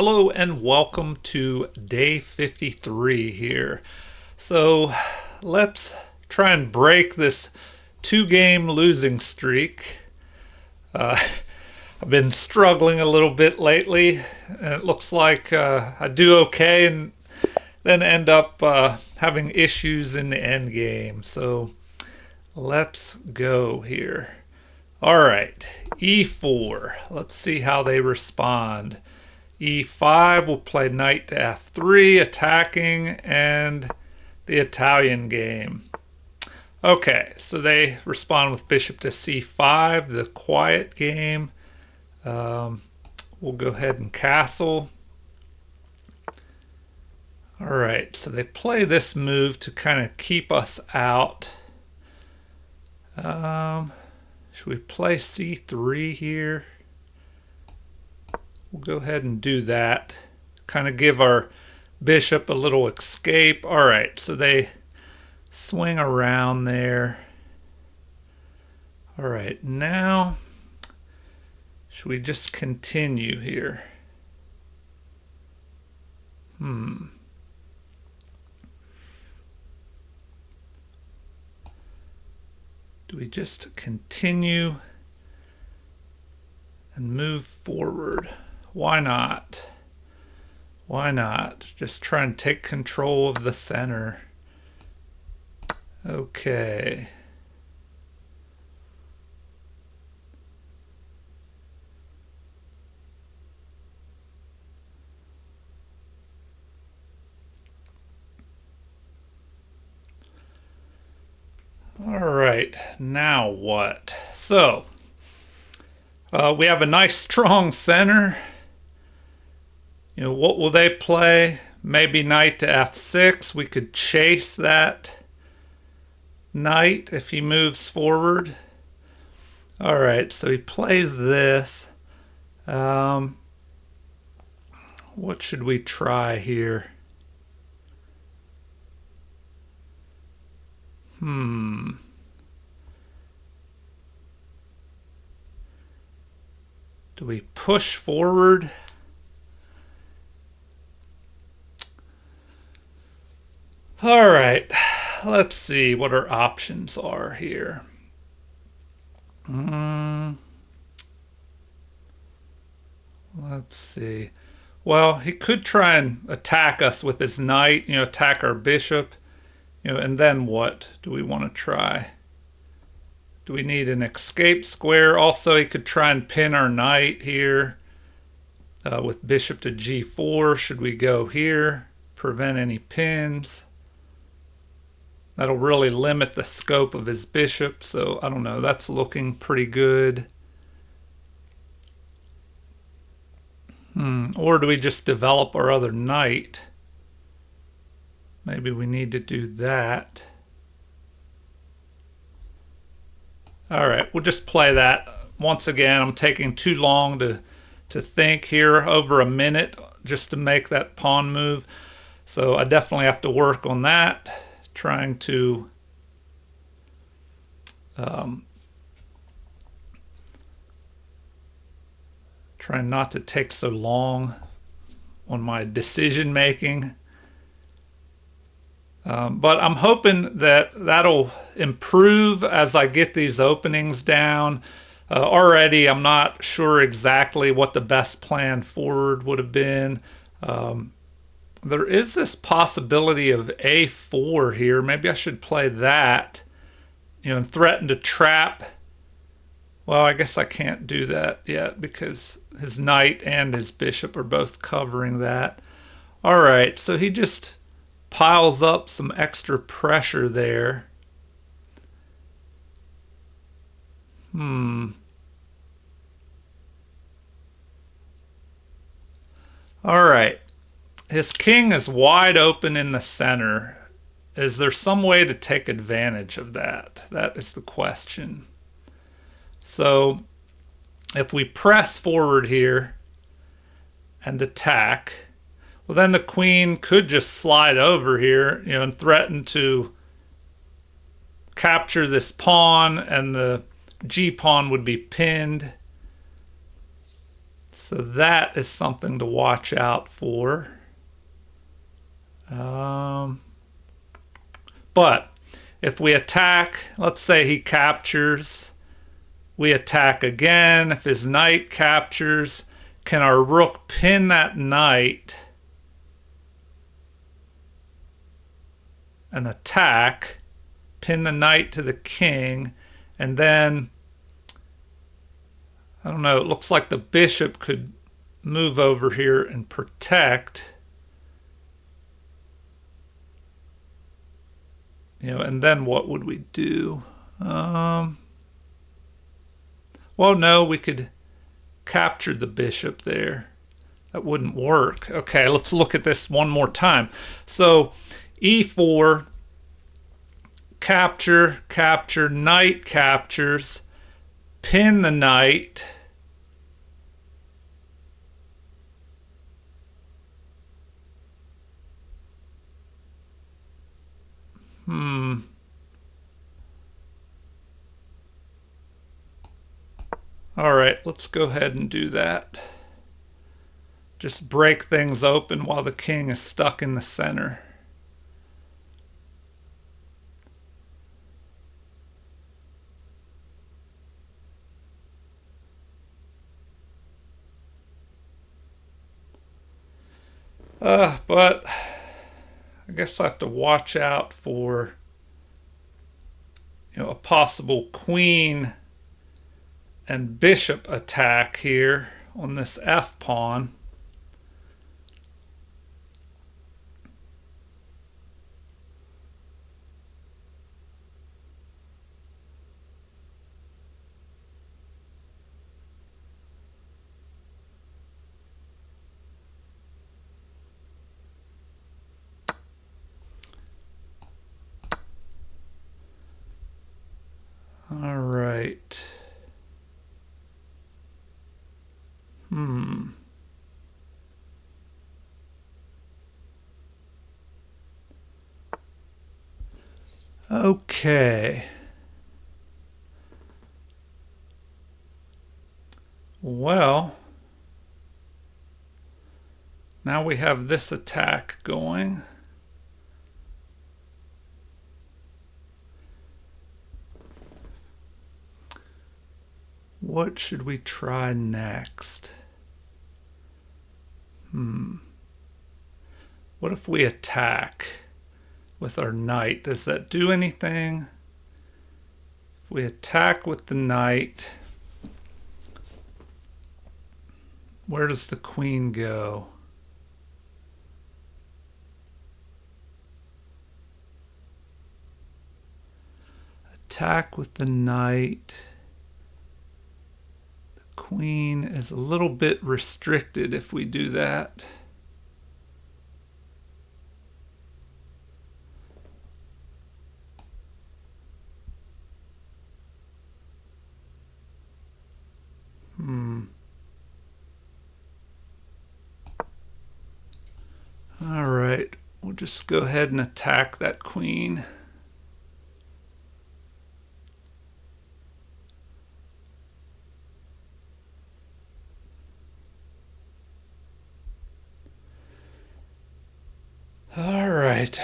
Hello and welcome to day 53 here. So let's try and break this 2-game losing streak. I've been struggling a little bit lately, and it looks like I do okay and then end up having issues in the end game. So let's go here. All right, e4. Let's see how they respond. E5 will play knight to f3, attacking, and the Italian game. Okay, so they respond with bishop to c5, the quiet game. We'll go ahead and castle. All right, so they play this move to kind of keep us out. Should we play c3 here? We'll go ahead and do that. Kind of give our bishop a little escape. All right, so they swing around there. All right, now should we just continue here? Do we just continue and move forward? Why not? Why not? Just try and take control of the center. Okay. All right, now what? So, we have a nice strong center. What will they play? Maybe knight to f6. We could chase that knight if he moves forward. All right, so he plays this. What should we try here? Do we push forward? All right, let's see what our options are here. Let's see. Well, he could try and attack us with his knight, attack our bishop, and then what do we want to try? Do we need an escape square? Also, he could try and pin our knight here with bishop to g4. Should we go here? Prevent any pins. That'll really limit the scope of his bishop, so I don't know. That's looking pretty good. Or do we just develop our other knight? Maybe we need to do that. All right, we'll just play that. Once again, I'm taking too long to think here, over a minute, just to make that pawn move. So I definitely have to work on that, trying to trying not to take so long on my decision making. But I'm hoping that that'll improve as I get these openings down. Already, I'm not sure exactly what the best plan forward would have been. There is this possibility of a4 here. Maybe I should play that, and threaten to trap. Well, I guess I can't do that yet because his knight and his bishop are both covering that. All right, so he just piles up some extra pressure there. All right. His king is wide open in the center. Is there some way to take advantage of that? That is the question. So if we press forward here and attack, well, then the queen could just slide over here, and threaten to capture this pawn, and the g pawn would be pinned. So that is something to watch out for. But if we attack, let's say he captures, we attack again. If his knight captures, can our rook pin that knight and attack, pin the knight to the king, and then, I don't know, it looks like the bishop could move over here and protect. You know, and then what would we do? Well, no, we could capture the bishop there. That wouldn't work. Okay, let's look at this one more time. So e4, capture, capture, knight captures, pin the knight. All right, let's go ahead and do that. Just break things open while the king is stuck in the center. But I guess I have to watch out for, you know, a possible queen and bishop attack here on this f pawn. All right. Okay. Well, now we have this attack going. What should we try next? What if we attack with our knight? Does that do anything? If we attack with the knight, where does the queen go? Attack with the knight. The queen is a little bit restricted if we do that. All right, we'll just go ahead and attack that queen. All right.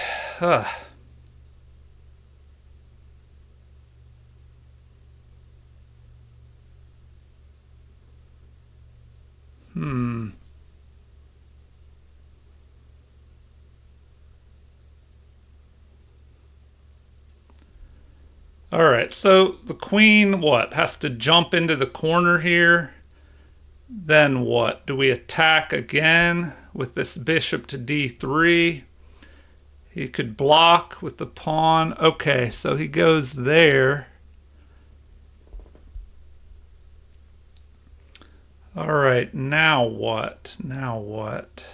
All right, so the queen, what, has to jump into the corner here? Then what? Do we attack again with this bishop to d3? He could block with the pawn. Okay, so he goes there. All right, now what? Now what?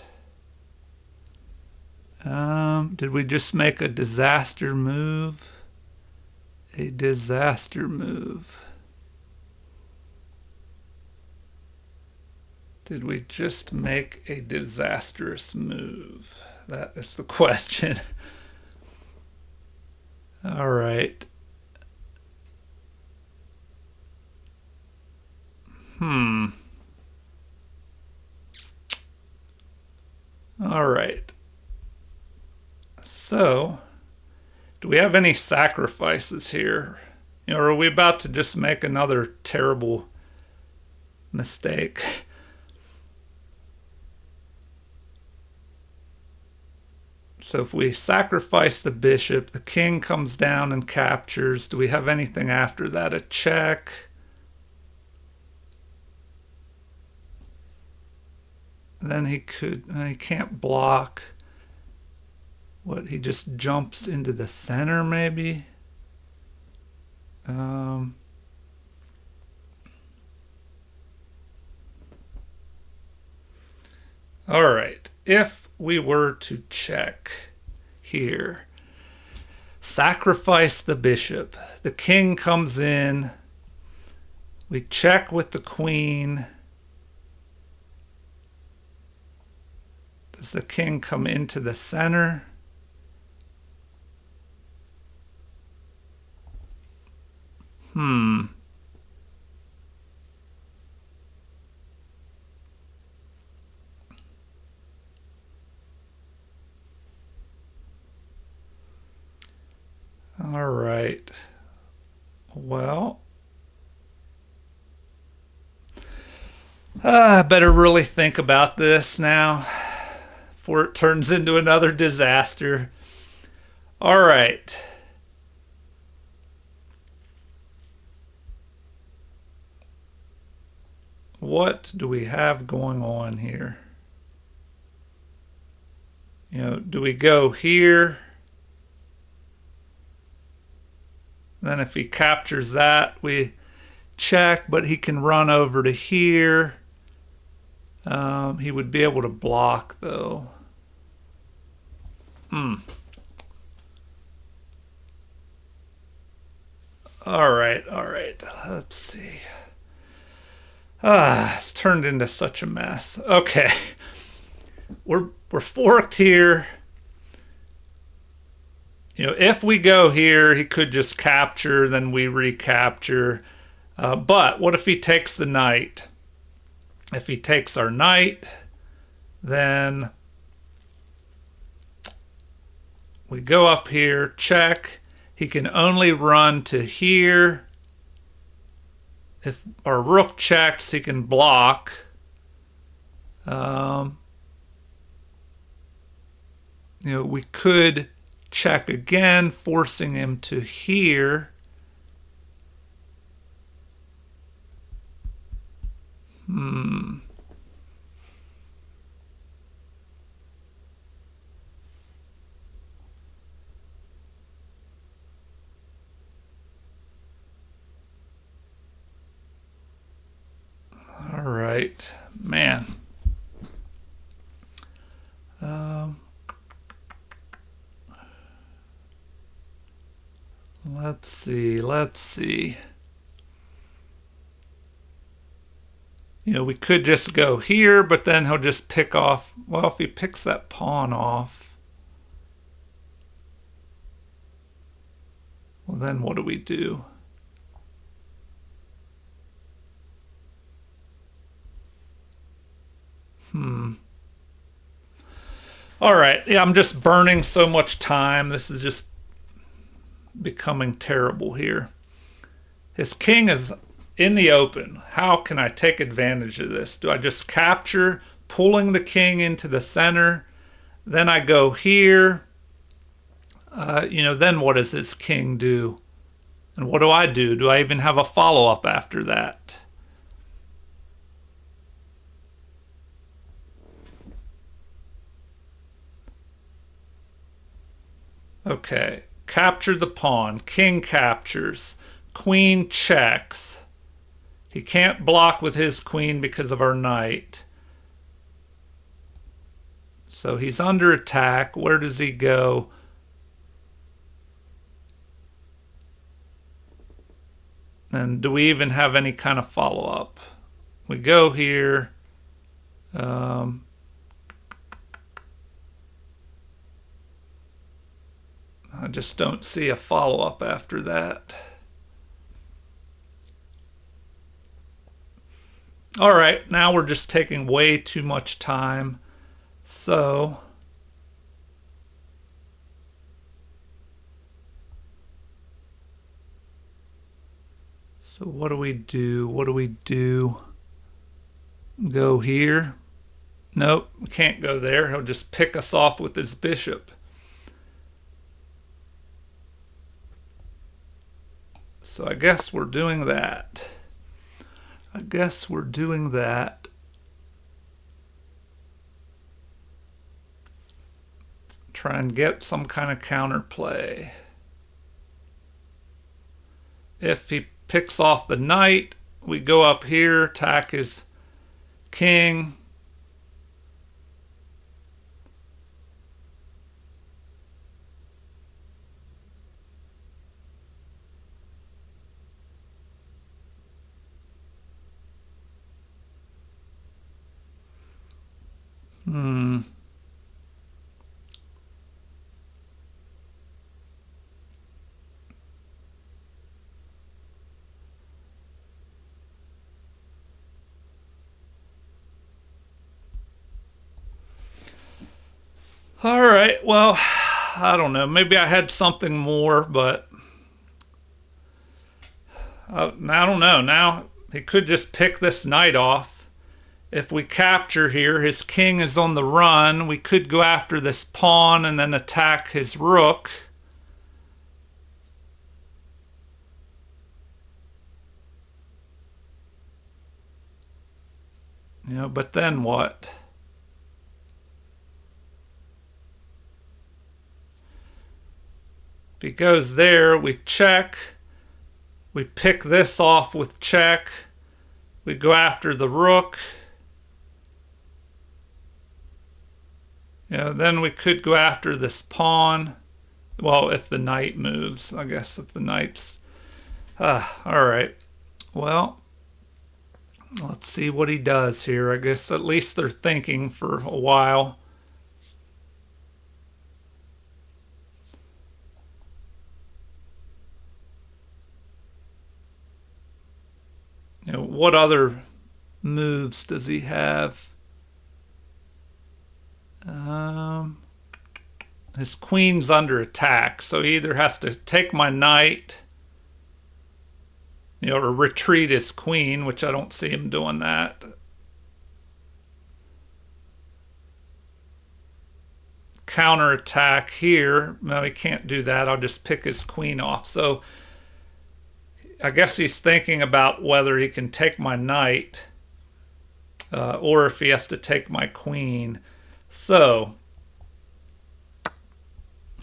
Did we just make a disaster move? A disaster move. Did we just make a disastrous move? That is the question. All right. All right. So, do we have any sacrifices here? Or are we about to just make another terrible mistake? So if we sacrifice the bishop, the king comes down and captures. Do we have anything after that? A check. Then he can't block. What, he just jumps into the center maybe? All right, if we were to check here, sacrifice the bishop, the king comes in, we check with the queen. Does the king come into the center? All right. Well, I better really think about this now before it turns into another disaster. All right. What do we have going on here? Do we go here? Then if he captures that, we check, but he can run over to here. He would be able to block, though. All right. Let's see. It's turned into such a mess. Okay. We're forked here. If we go here, he could just capture, then we recapture. But what if he takes the knight? If he takes our knight, then we go up here, check. He can only run to here. If our rook checks, he can block. We could check again, forcing him to here. All right, man. Let's see. We could just go here, but then he'll just pick off. Well, if he picks that pawn off, well, then what do we do? All right. Yeah, I'm just burning so much time. This is just becoming terrible here. His king is in the open. How can I take advantage of this? Do I just capture, pulling the king into the center? Then I go here. Then what does this king do? And what do I do? Do I even have a follow-up after that? Okay, capture the pawn. King captures. Queen checks. He can't block with his queen because of our knight. So he's under attack. Where does he go? And do we even have any kind of follow-up? We go here. I just don't see a follow-up after that. All right, now we're just taking way too much time. So what do we do? What do we do? Go here? Nope, we can't go there. He'll just pick us off with his bishop. So I guess we're doing that. I guess we're doing that. Try and get some kind of counterplay. If he picks off the knight, we go up here, attack his king. All right, well, I don't know. Maybe I had something more, but I don't know. Now he could just pick this knight off. If we capture here, his king is on the run. We could go after this pawn and then attack his rook. You know, but then what? If he goes there, we check. We pick this off with check. We go after the rook. You know, then we could go after this pawn. Well, if the knight moves, I guess if the knight's... all right. Well, let's see what he does here. I guess at least they're thinking for a while. You know, what other moves does he have? His queen's under attack, so he either has to take my knight, you know, or retreat his queen, which I don't see him doing that. Counterattack here. No, he can't do that. I'll just pick his queen off. So I guess he's thinking about whether he can take my knight or if he has to take my queen. So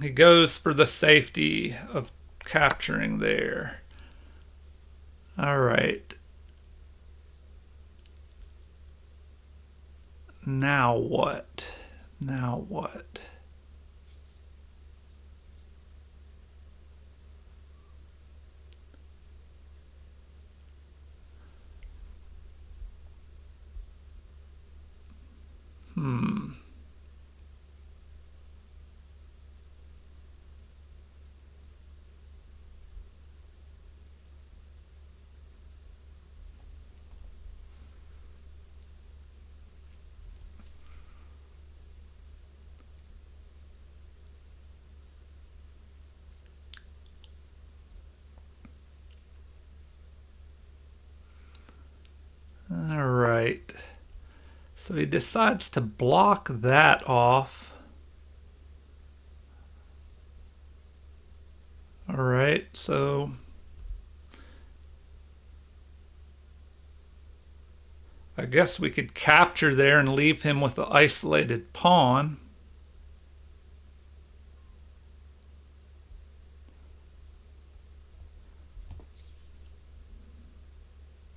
he goes for the safety of capturing there. All right. Now what? Now what? All right. So he decides to block that off. All right, so I guess we could capture there and leave him with the isolated pawn.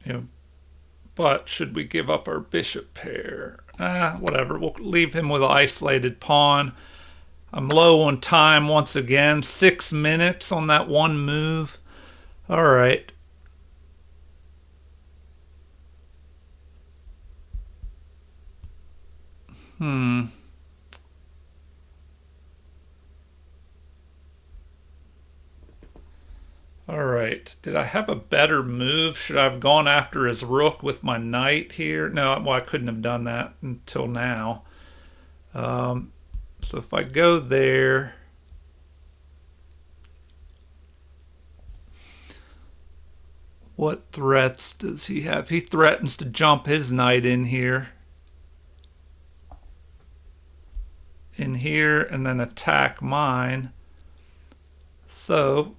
You know, but should we give up our bishop pair? Whatever. We'll leave him with an isolated pawn. I'm low on time once again. 6 minutes on that one move. All right. All right. Did I have a better move? Should I have gone after his rook with my knight here? No, well, I couldn't have done that until now. So if I go there, what threats does he have? He threatens to jump his knight in here, and then attack mine. So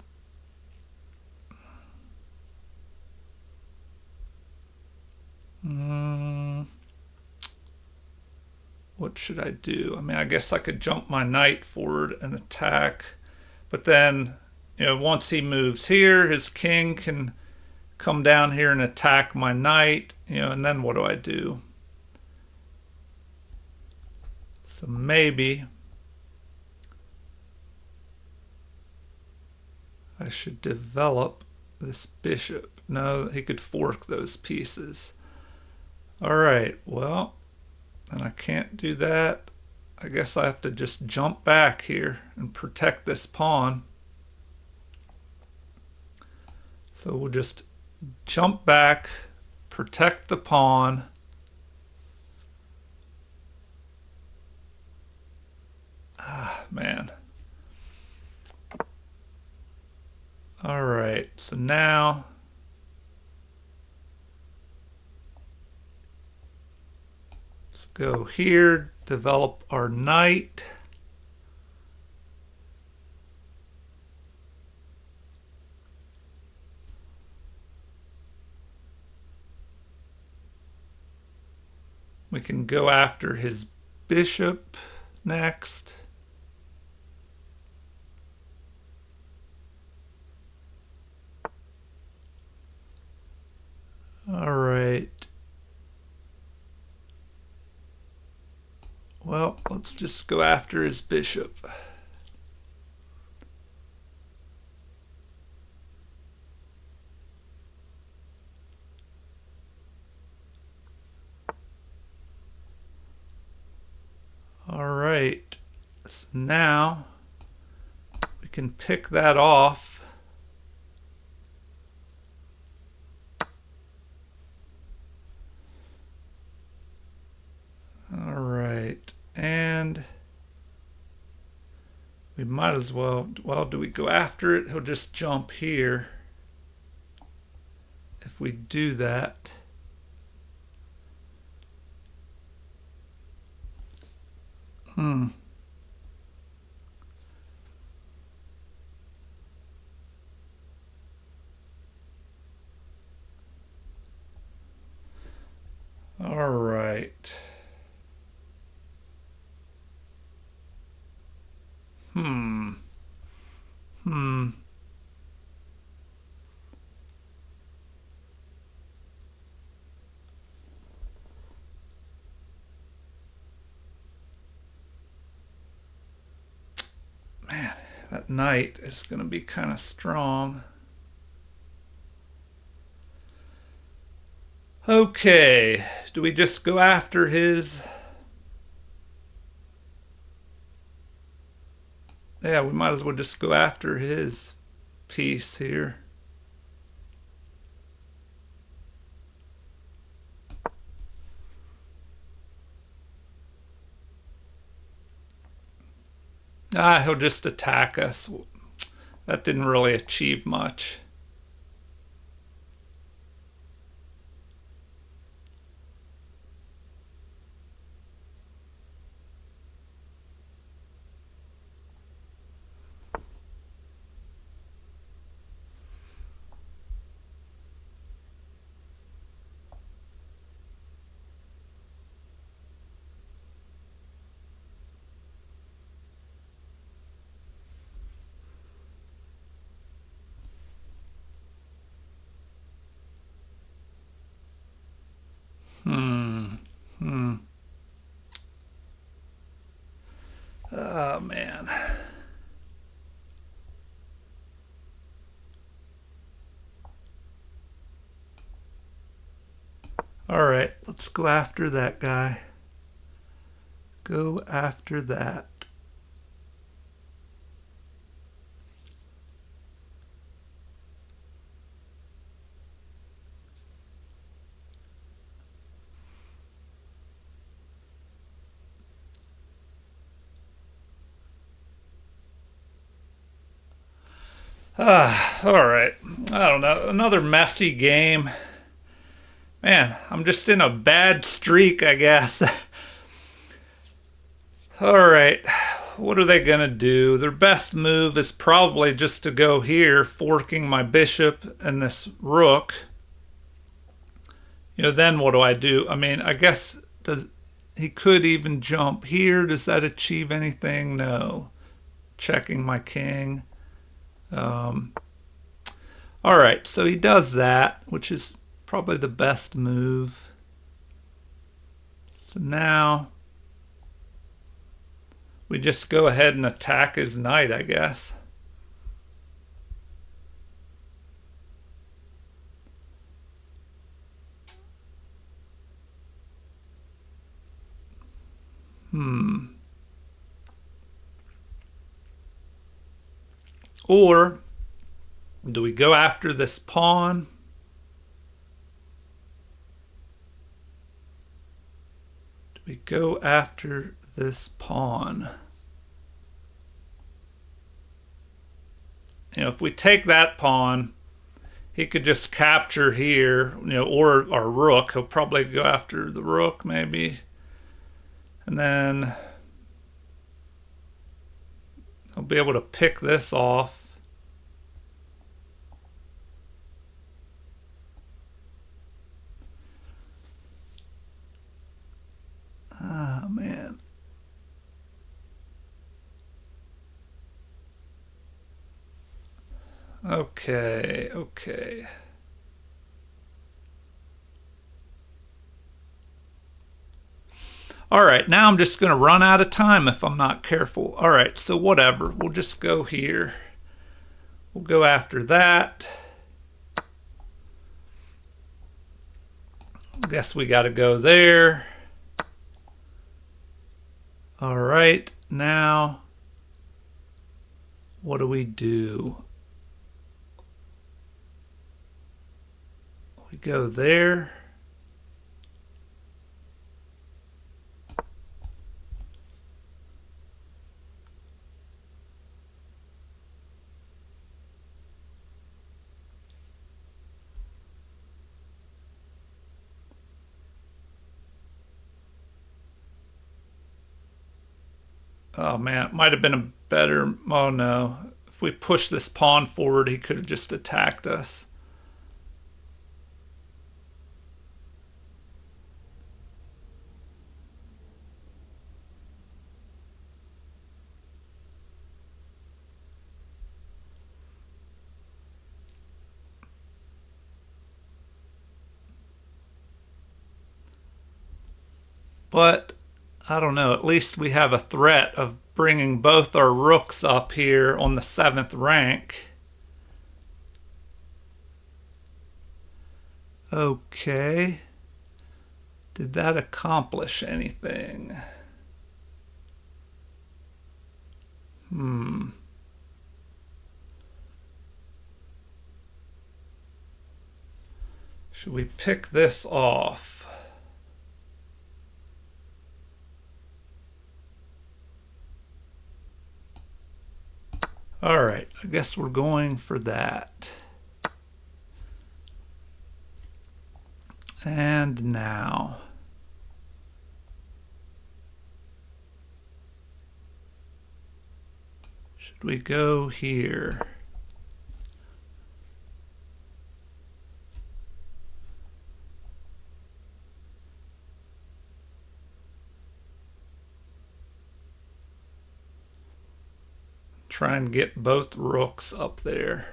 what should I do? I mean, I guess I could jump my knight forward and attack, but then, once he moves here, his king can come down here and attack my knight, and then what do I do? So maybe I should develop this bishop. No, he could fork those pieces. All right, well, and I can't do that. I guess I have to just jump back here and protect this pawn. So we'll just jump back, protect the pawn. Ah, man. All right, so now let's go here, develop our knight. We can go after his bishop next. All right. Well, let's just go after his bishop. All right. So now we can pick that off. All right. And we might as well, do we go after it? He'll just jump here. If we do that, all right. Man, that knight is going to be kind of strong. Okay, do we just go after his? Yeah, we might as well just go after his piece here. Ah, he'll just attack us. That didn't really achieve much. Oh, man. All right, let's go after that guy. Go after that. All right. I don't know. Another messy game. Man, I'm just in a bad streak, I guess. All right. What are they going to do? Their best move is probably just to go here, forking my bishop and this rook. Then what do I do? I mean, I guess does he could even jump here. Does that achieve anything? No. Checking my king. Um, all right, so he does that, which is probably the best move. So now we just go ahead and attack his knight, I guess. Or do we go after this pawn? Do we go after this pawn? If we take that pawn, he could just capture here, or our rook. He'll probably go after the rook, maybe. And then he'll be able to pick this off. Ah, man. Okay, okay. All right, now I'm just going to run out of time if I'm not careful. All right, so whatever. We'll just go here. We'll go after that. Guess we got to go there. All right, now what do we do? We go there. Oh man, it might have been a better. Oh no. If we push this pawn forward, he could have just attacked us. But I don't know, at least we have a threat of bringing both our rooks up here on the 7th rank. Okay. Did that accomplish anything? Should we pick this off? All right, I guess we're going for that. And now. Should we go here? Try and get both rooks up there.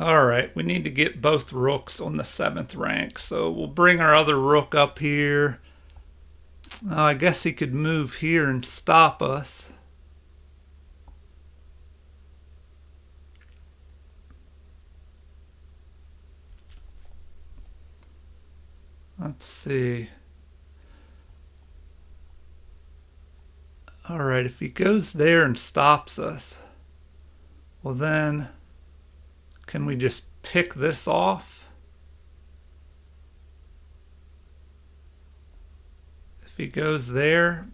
All right, we need to get both rooks on the 7th rank, so we'll bring our other rook up here. I guess he could move here and stop us. Let's see. All right, if he goes there and stops us, well then, can we just pick this off? If he goes there,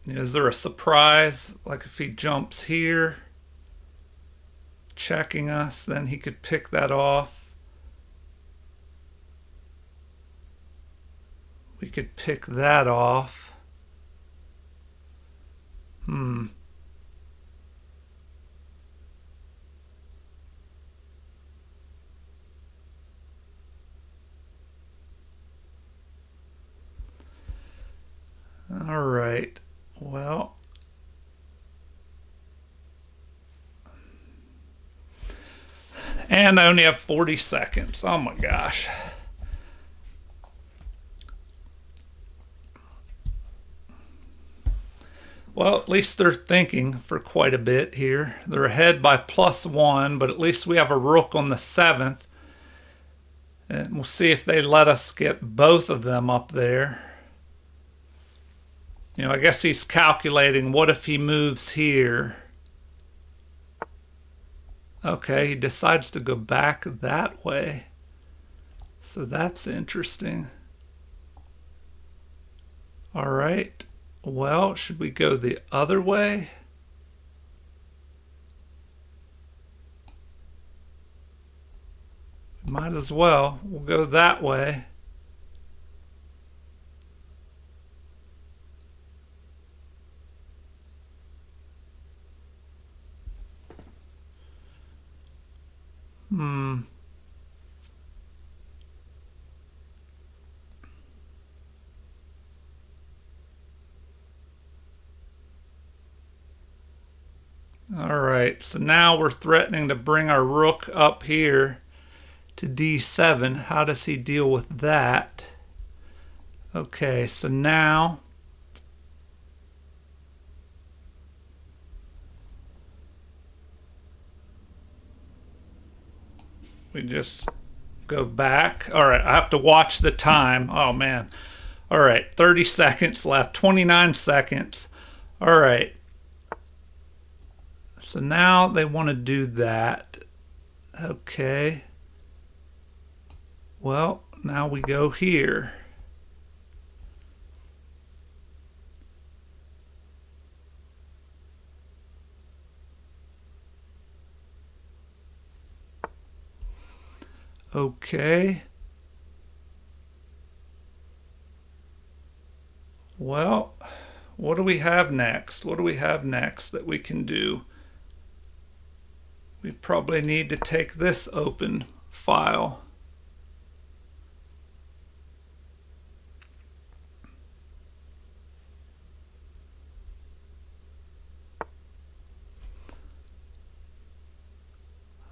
is there a surprise? Like if he jumps here, checking us, then he could pick that off. We could pick that off. All right. Well, and I only have 40 seconds. Oh my gosh. Well, at least they're thinking for quite a bit here. They're ahead by +1, but at least we have a rook on the 7th. And we'll see if they let us get both of them up there. You know, I guess he's calculating what if he moves here. Okay, he decides to go back that way. So that's interesting. All right. Well, should we go the other way? Might as well. We'll go that way. All right, so now we're threatening to bring our rook up here to d7. How does he deal with that? Okay, so now we just go back. All right, I have to watch the time. Oh man. All right, 30 seconds left, 29 seconds. All right. So now they want to do that. Okay. Well, now we go here. Okay. Well, what do we have next? What do we have next that we can do? We probably need to take this open file.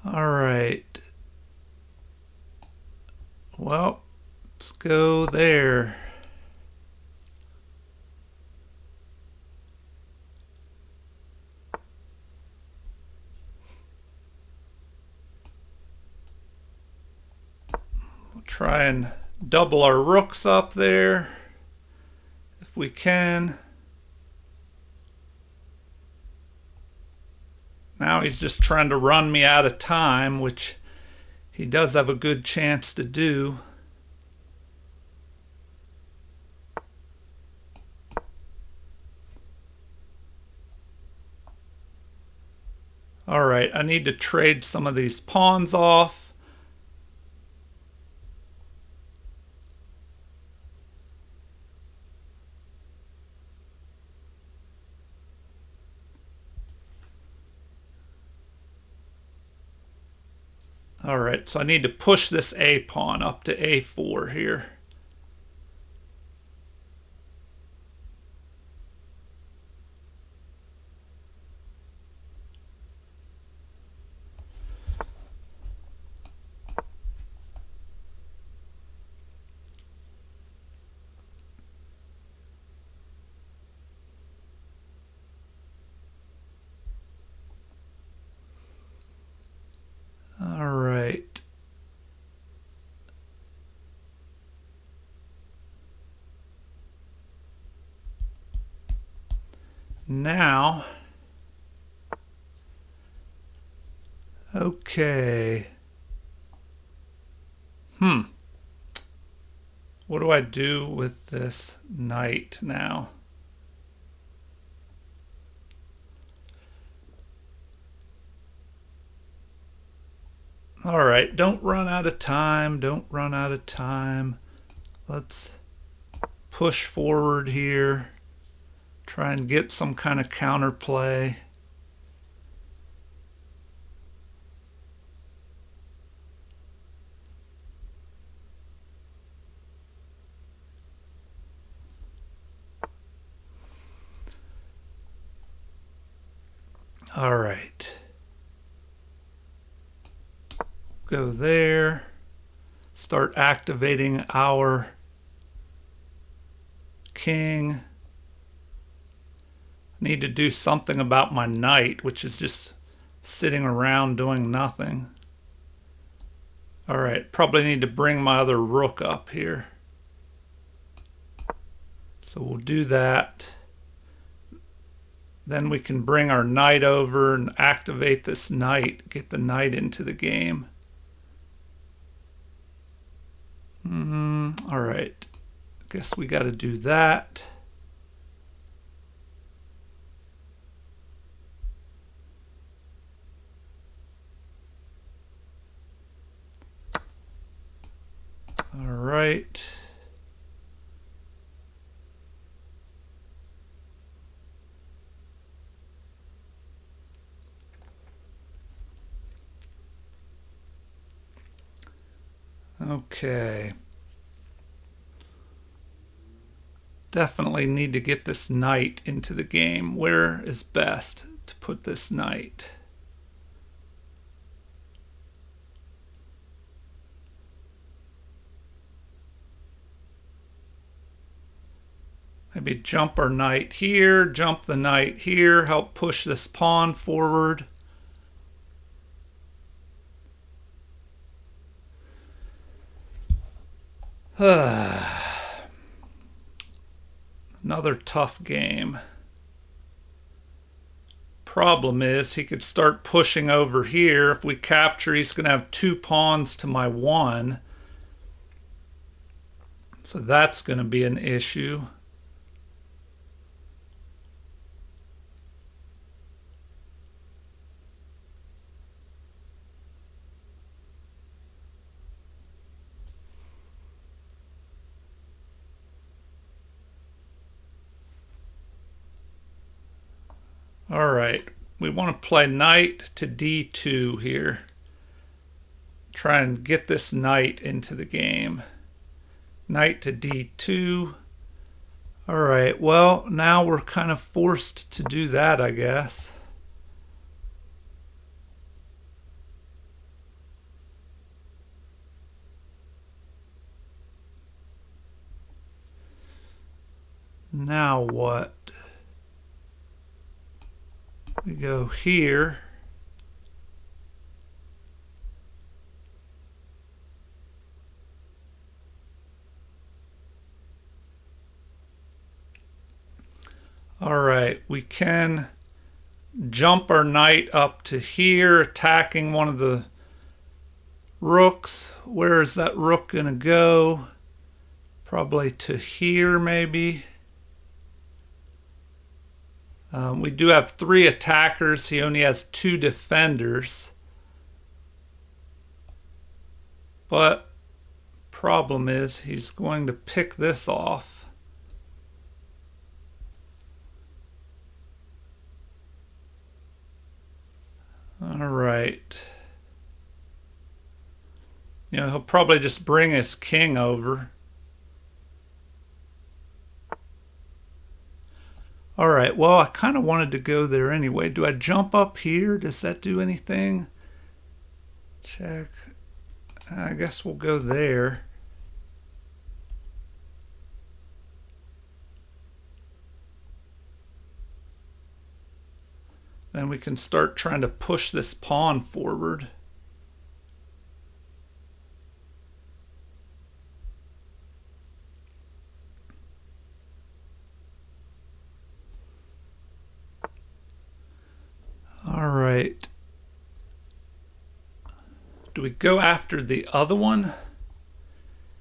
All right. Well, let's go there. We'll try and double our rooks up there if we can. Now he's just trying to run me out of time, which he does have a good chance to do. All right, I need to trade some of these pawns off. All right, so I need to push this A pawn up to A4 here. All right. Now, okay. What do I do with this knight now? All right, don't run out of time. Don't run out of time. Let's push forward here. Try and get some kind of counterplay. All right. Go there. Start activating our king. Need to do something about my knight, which is just sitting around doing nothing. All right, probably need to bring my other rook up here. So we'll do that. Then we can bring our knight over and activate this knight, get the knight into the game. All right, guess we got to do that. All right. Okay. Definitely need to get this knight into the game. Where is best to put this knight? Maybe jump our knight here, jump the knight here, help push this pawn forward. Another tough game. Problem is, he could start pushing over here. If we capture, he's going to have 2 pawns to my 1. So that's going to be an issue. All right, we want to play knight to d2 here. Try and get this knight into the game. Knight to d2. All right, well, now we're kind of forced to do that, I guess. Now what? We go here. All right, we can jump our knight up to here, attacking one of the rooks. Where is that rook going to go? Probably to here, maybe. We do have 3 attackers. He only has 2 defenders. But problem is he's going to pick this off. All right. You know, he'll probably just bring his king over. All right, well, I kind of wanted to go there anyway. Do I jump up here? Does that do anything? Check. I guess we'll go there. Then we can start trying to push this pawn forward. Do we go after the other one?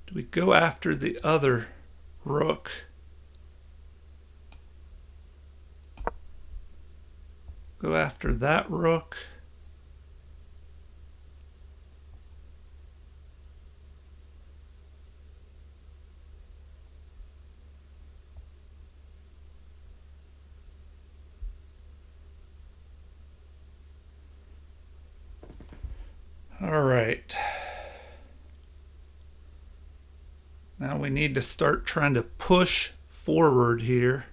Do we go after the other rook? Go after that rook. All right. Now we need to start trying to push forward here.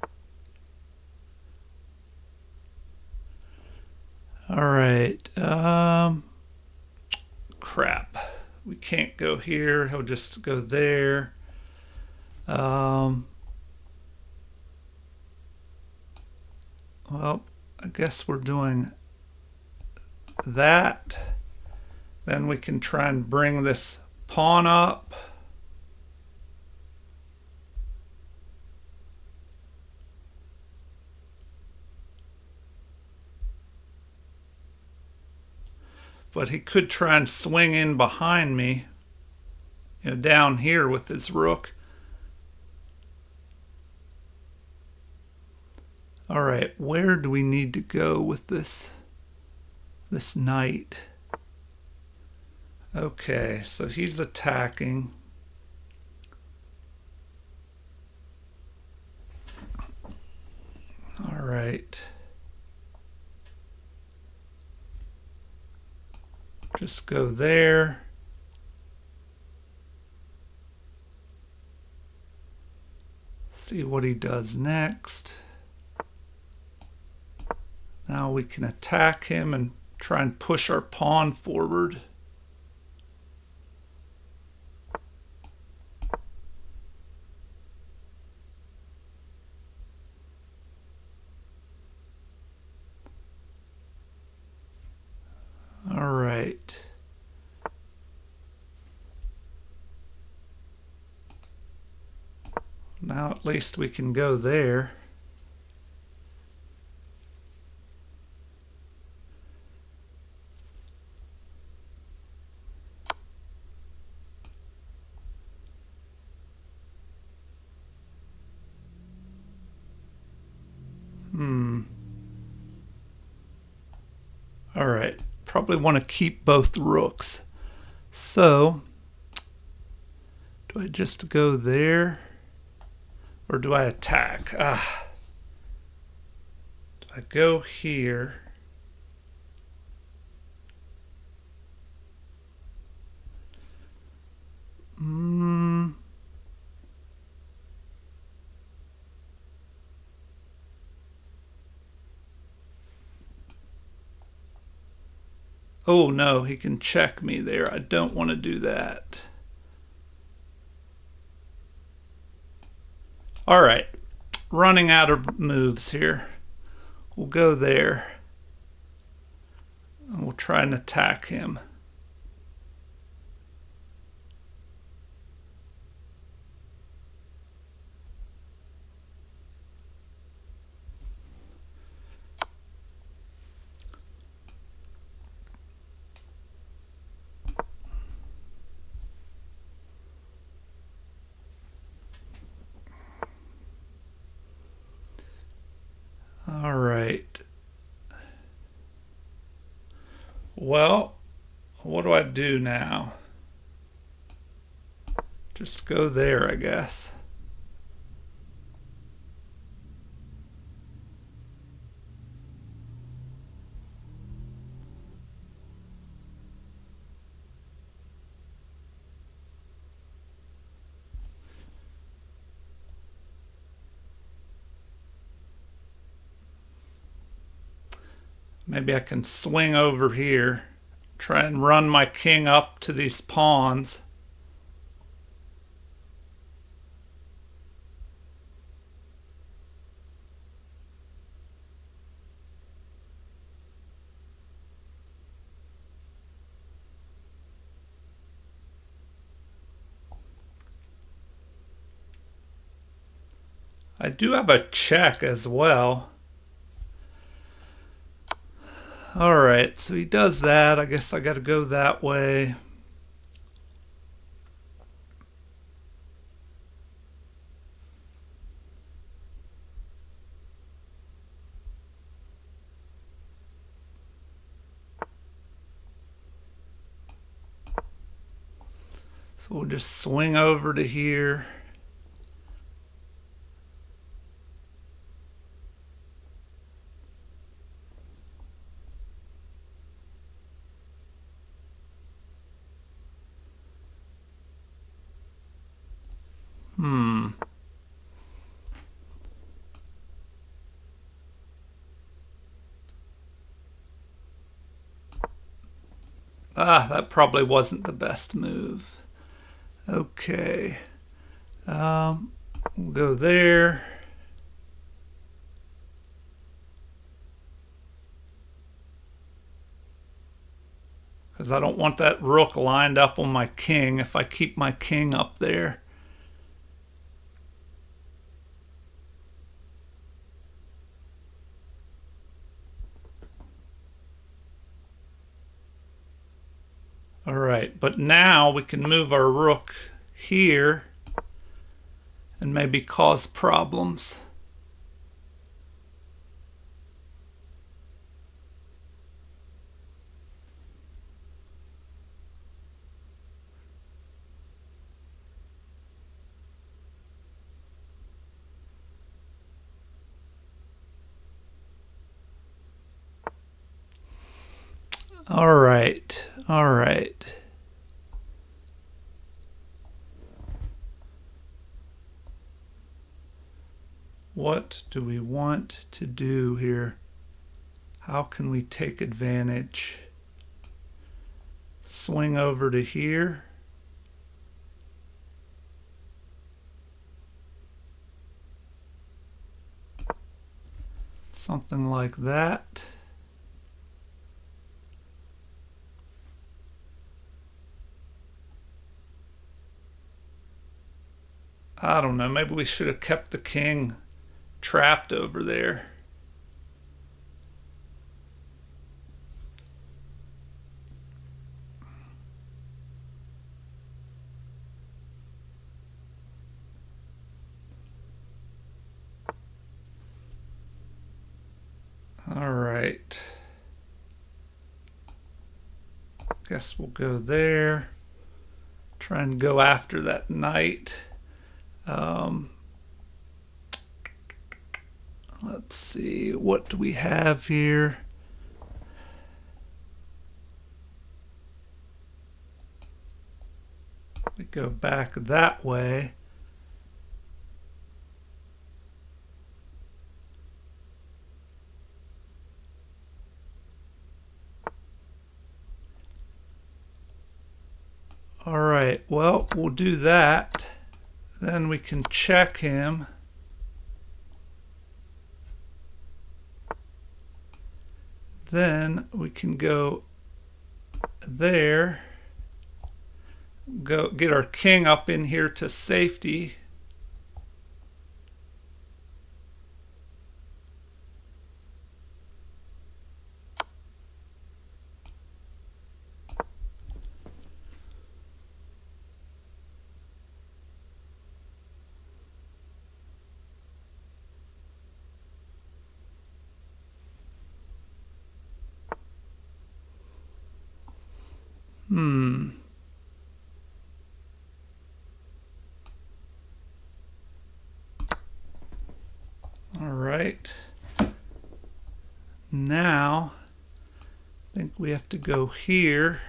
All right. Crap. We can't go here. He'll just go there. Well, I guess we're doing that. Then we can try and bring this pawn up. But he could try and swing in behind me, down here with his rook. All right, where do we need to go with this knight? Okay, so he's attacking. All right. Just go there. See what he does next. Now we can attack him and try and push our pawn forward. All right. Now at least we can go there. All right. Probably want to keep both rooks. So, do I just go there? Or do I attack? Do I go here? Oh no, he can check me there. I don't want to do that. All right, running out of moves here. We'll go there. And we'll try and attack him. All right. Well, what do I do now? Just go there, I guess. Maybe I can swing over here, try and run my king up to these pawns. I do have a check as well. Alright, so he does that. I guess I gotta go that way. So we'll just swing over to here. That probably wasn't the best move. Okay. We'll go there. Because I don't want that rook lined up on my king if I keep my king up there. All right, but now we can move our rook here and maybe cause problems. All right, all right. What do we want to do here? How can we take advantage? Swing over to here. Something like that. I don't know, maybe we should have kept the king trapped over there. All right. Guess we'll go there. Try and go after that knight. Let's see, what do we have here? We go back that way. All right, well, we'll do that. Then we can check him. Then we can go there. Go get our king up in here to safety. All right. Now, I think we have to go here.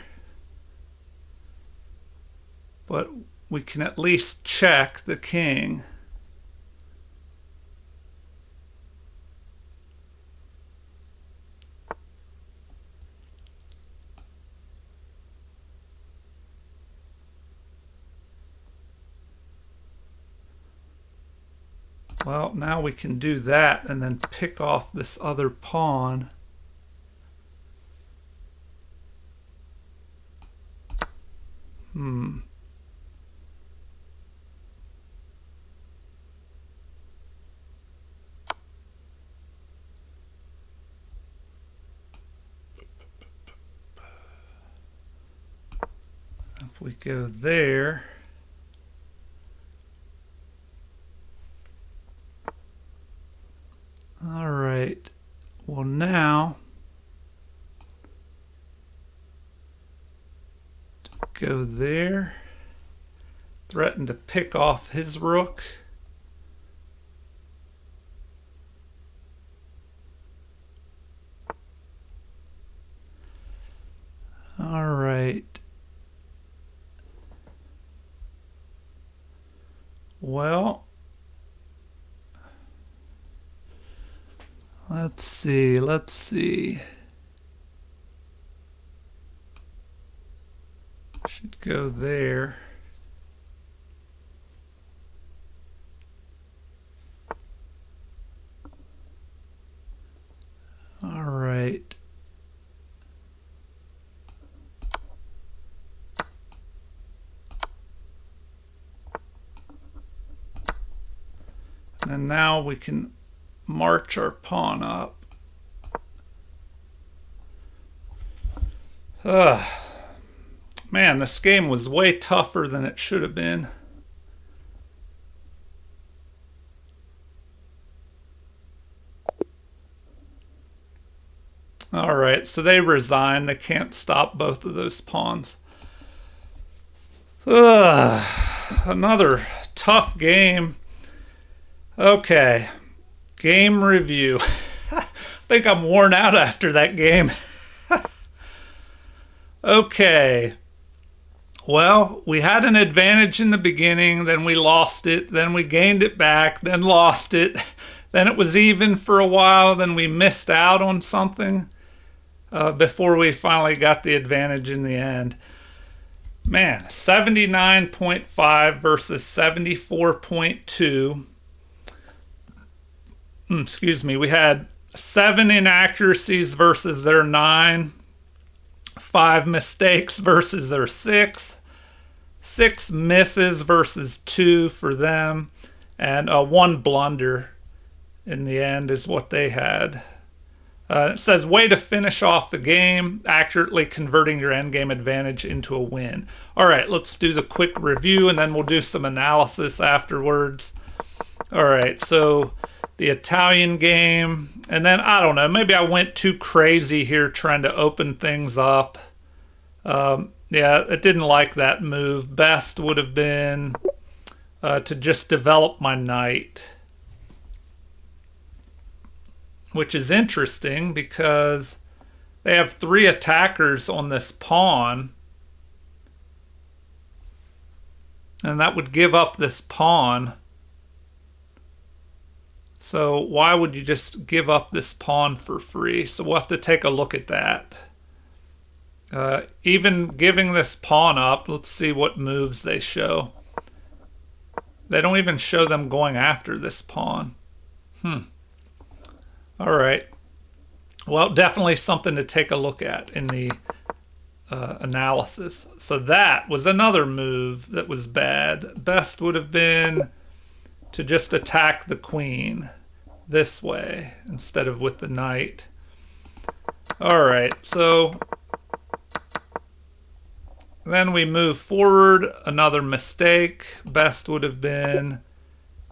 But we can at least check the king. Well, now we can do that and then pick off this other pawn. if we go there, all right, well now go there, threaten to pick off his rook. All right. Well, let's see. Should go there. All right. And now we can march our pawn up. Man, this game was way tougher than it should have been. All right, so they resign. They can't stop both of those pawns. Another tough game. Okay, game review. I think I'm worn out after that game. Okay. Well, we had an advantage in the beginning, then we lost it, then we gained it back, then lost it, then it was even for a while, then we missed out on something before we finally got the advantage in the end. Man, 79.5 versus 74.2. Excuse me, we had 7 inaccuracies versus their 9. 5 mistakes versus their 6. 6 misses versus 2 for them. And 1 blunder in the end is what they had. It says, way to finish off the game, accurately converting your endgame advantage into a win. All right, let's do the quick review and then we'll do some analysis afterwards. All right, so the Italian game, and then I don't know, maybe I went too crazy here trying to open things up. Yeah, it didn't like that move. Best would have been to just develop my knight, which is interesting because they have 3 attackers on this pawn, and that would give up this pawn. So why would you just give up this pawn for free? So we'll have to take a look at that. Even giving this pawn up, let's see what moves they show. They don't even show them going after this pawn. All right. Well, definitely something to take a look at in the analysis. So that was another move that was bad. Best would have been to just attack the queen this way instead of with the knight. All right, so then we move forward. Another mistake. Best would have been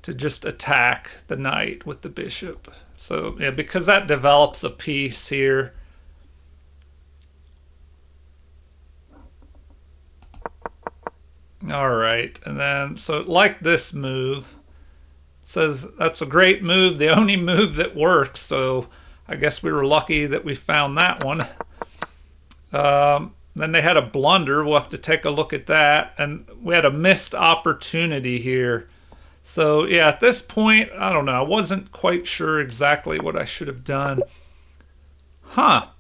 to just attack the knight with the bishop. So yeah, because that develops a piece here. All right, and then so like this move, says that's a great move, the only move that works. So I guess we were lucky that we found that one. Then they had a blunder. We'll have to take a look at that. And we had a missed opportunity here. So yeah, at this point, I don't know. I wasn't quite sure exactly what I should have done. Well,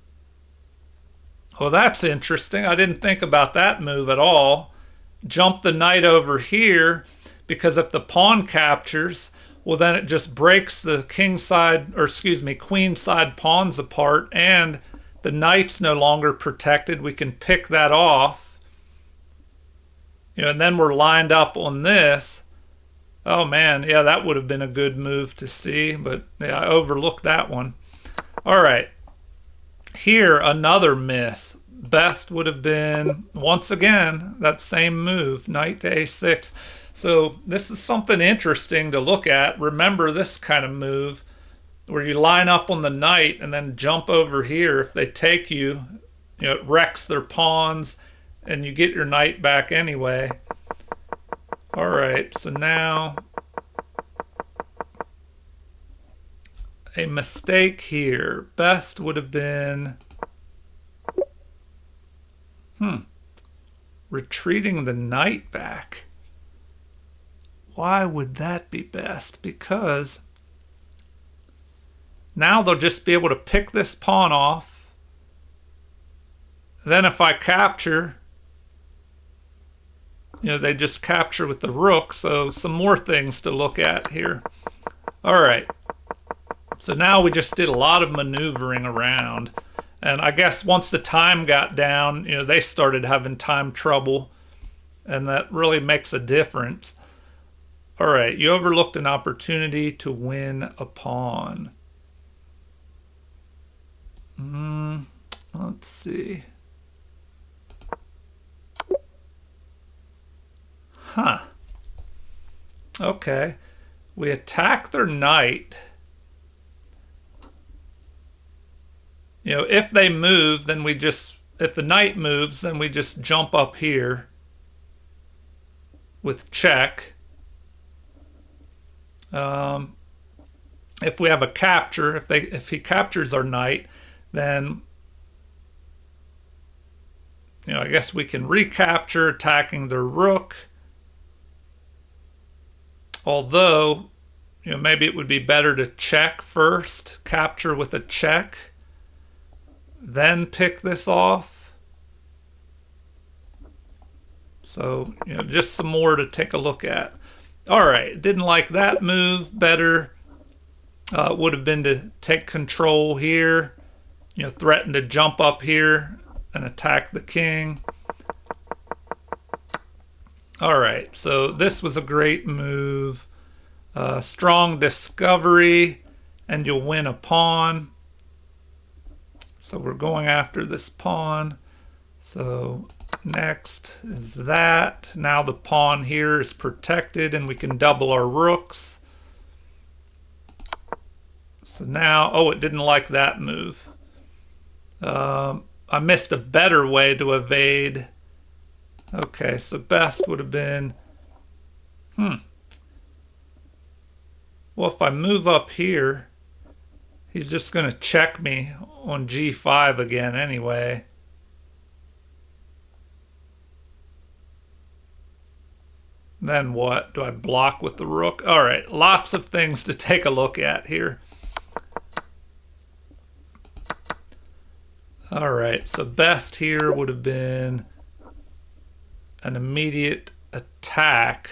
that's interesting. I didn't think about that move at all. Jump the knight over here, because if the pawn captures, well, then it just breaks the king side, or excuse me, queen side pawns apart, and the knight's no longer protected. We can pick that off. And then we're lined up on this. Oh man, yeah, that would have been a good move to see, but yeah, I overlooked that one. All right. Here, another miss. best would have been, once again, that same move, knight to a6. So this is something interesting to look at. Remember this kind of move where you line up on the knight and then jump over here. If they take you, it wrecks their pawns and you get your knight back anyway. All right, so now a mistake here. Best would have been retreating the knight back. Why would that be best? Because now they'll just be able to pick this pawn off. Then if I capture, they just capture with the rook. So some more things to look at here. All right. So now we just did a lot of maneuvering around. And I guess once the time got down, they started having time trouble. And that really makes a difference. All right, you overlooked an opportunity to win a pawn. Let's see. Okay. We attack their knight. If they move, then if the knight moves, then we just jump up here with check. If we have a capture, if he captures our knight, then I guess we can recapture attacking their rook. Although, maybe it would be better to check first, capture with a check, then pick this off. So, just some more to take a look at. All right, didn't like that move. Better would have been to take control here, threaten to jump up here and attack the king. All right, so this was a great move. Strong discovery, and you'll win a pawn. So we're going after this pawn. So next is that. Now the pawn here is protected and we can double our rooks. So now, it didn't like that move. I missed a better way to evade. Okay, so best would have been, well, if I move up here, he's just going to check me on g5 again anyway. Then what? Do I block with the rook? All right, lots of things to take a look at here. All right, so best here would have been an immediate attack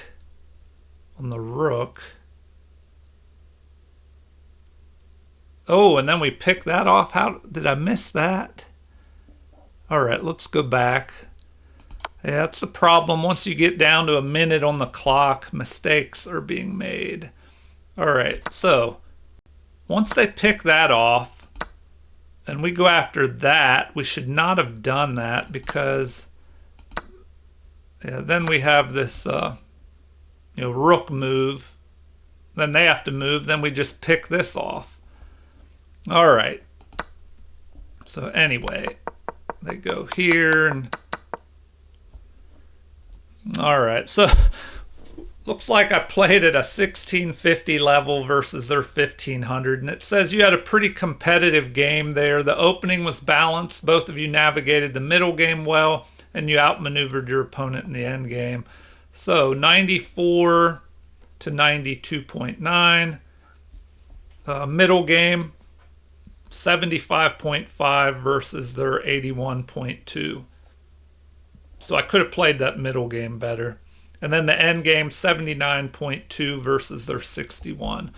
on the rook. Oh, and then we pick that off. How did I miss that? All right, let's go back. Yeah, that's the problem. Once you get down to a minute on the clock, mistakes are being made. All right, so once they pick that off and we go after that, we should not have done that because then we have this rook move. Then they have to move. Then we just pick this off. All right. So anyway, they go here and all right. So looks like I played at a 1650 level versus their 1500, and it says you had a pretty competitive game there. The opening was balanced. Both of you navigated the middle game well, and you outmaneuvered your opponent in the end game. So 94 to 92.9. Middle game 75.5 versus their 81.2. So I could have played that middle game better. And then the end game 79.2 versus their 61.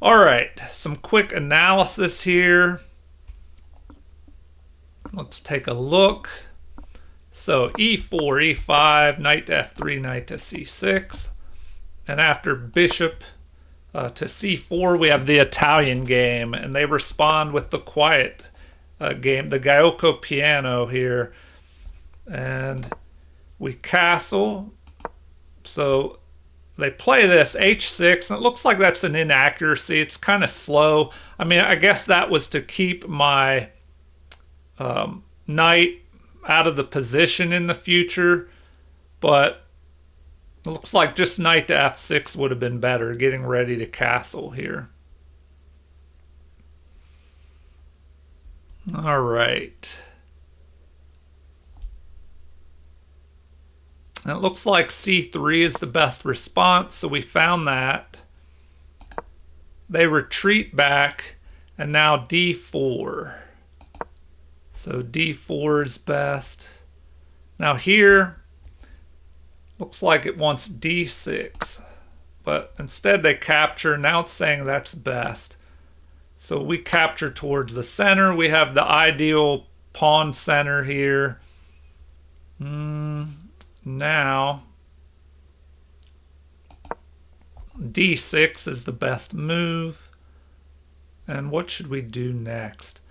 All right, some quick analysis here. Let's take a look. So e4, e5, knight to f3, knight to c6. And after bishop to c4, we have the Italian game, and they respond with the quiet game, the Gyoko Piano here. And we castle. So they play this h6, and it looks like that's an inaccuracy. It's kind of slow. I mean, I guess that was to keep my knight out of the position in the future, but it looks like just knight to f6 would have been better, getting ready to castle here. All right. And it looks like c3 is the best response, so we found that. They retreat back, and now d4. So d4 is best. Now here, looks like it wants d6, but instead they capture. Now it's saying that's best. So we capture towards the center. We have the ideal pawn center here. Now, d6 is the best move. And what should we do next?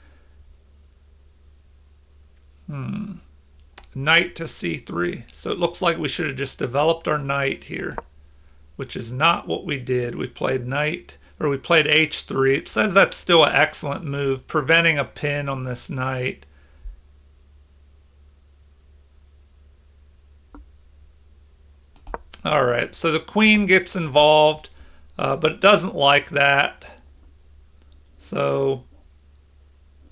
Knight to c3. So it looks like we should have just developed our knight here, which is not what we did. We played knight, or we played h3. It says that's still an excellent move, preventing a pin on this knight. All right, so the queen gets involved, but it doesn't like that. So,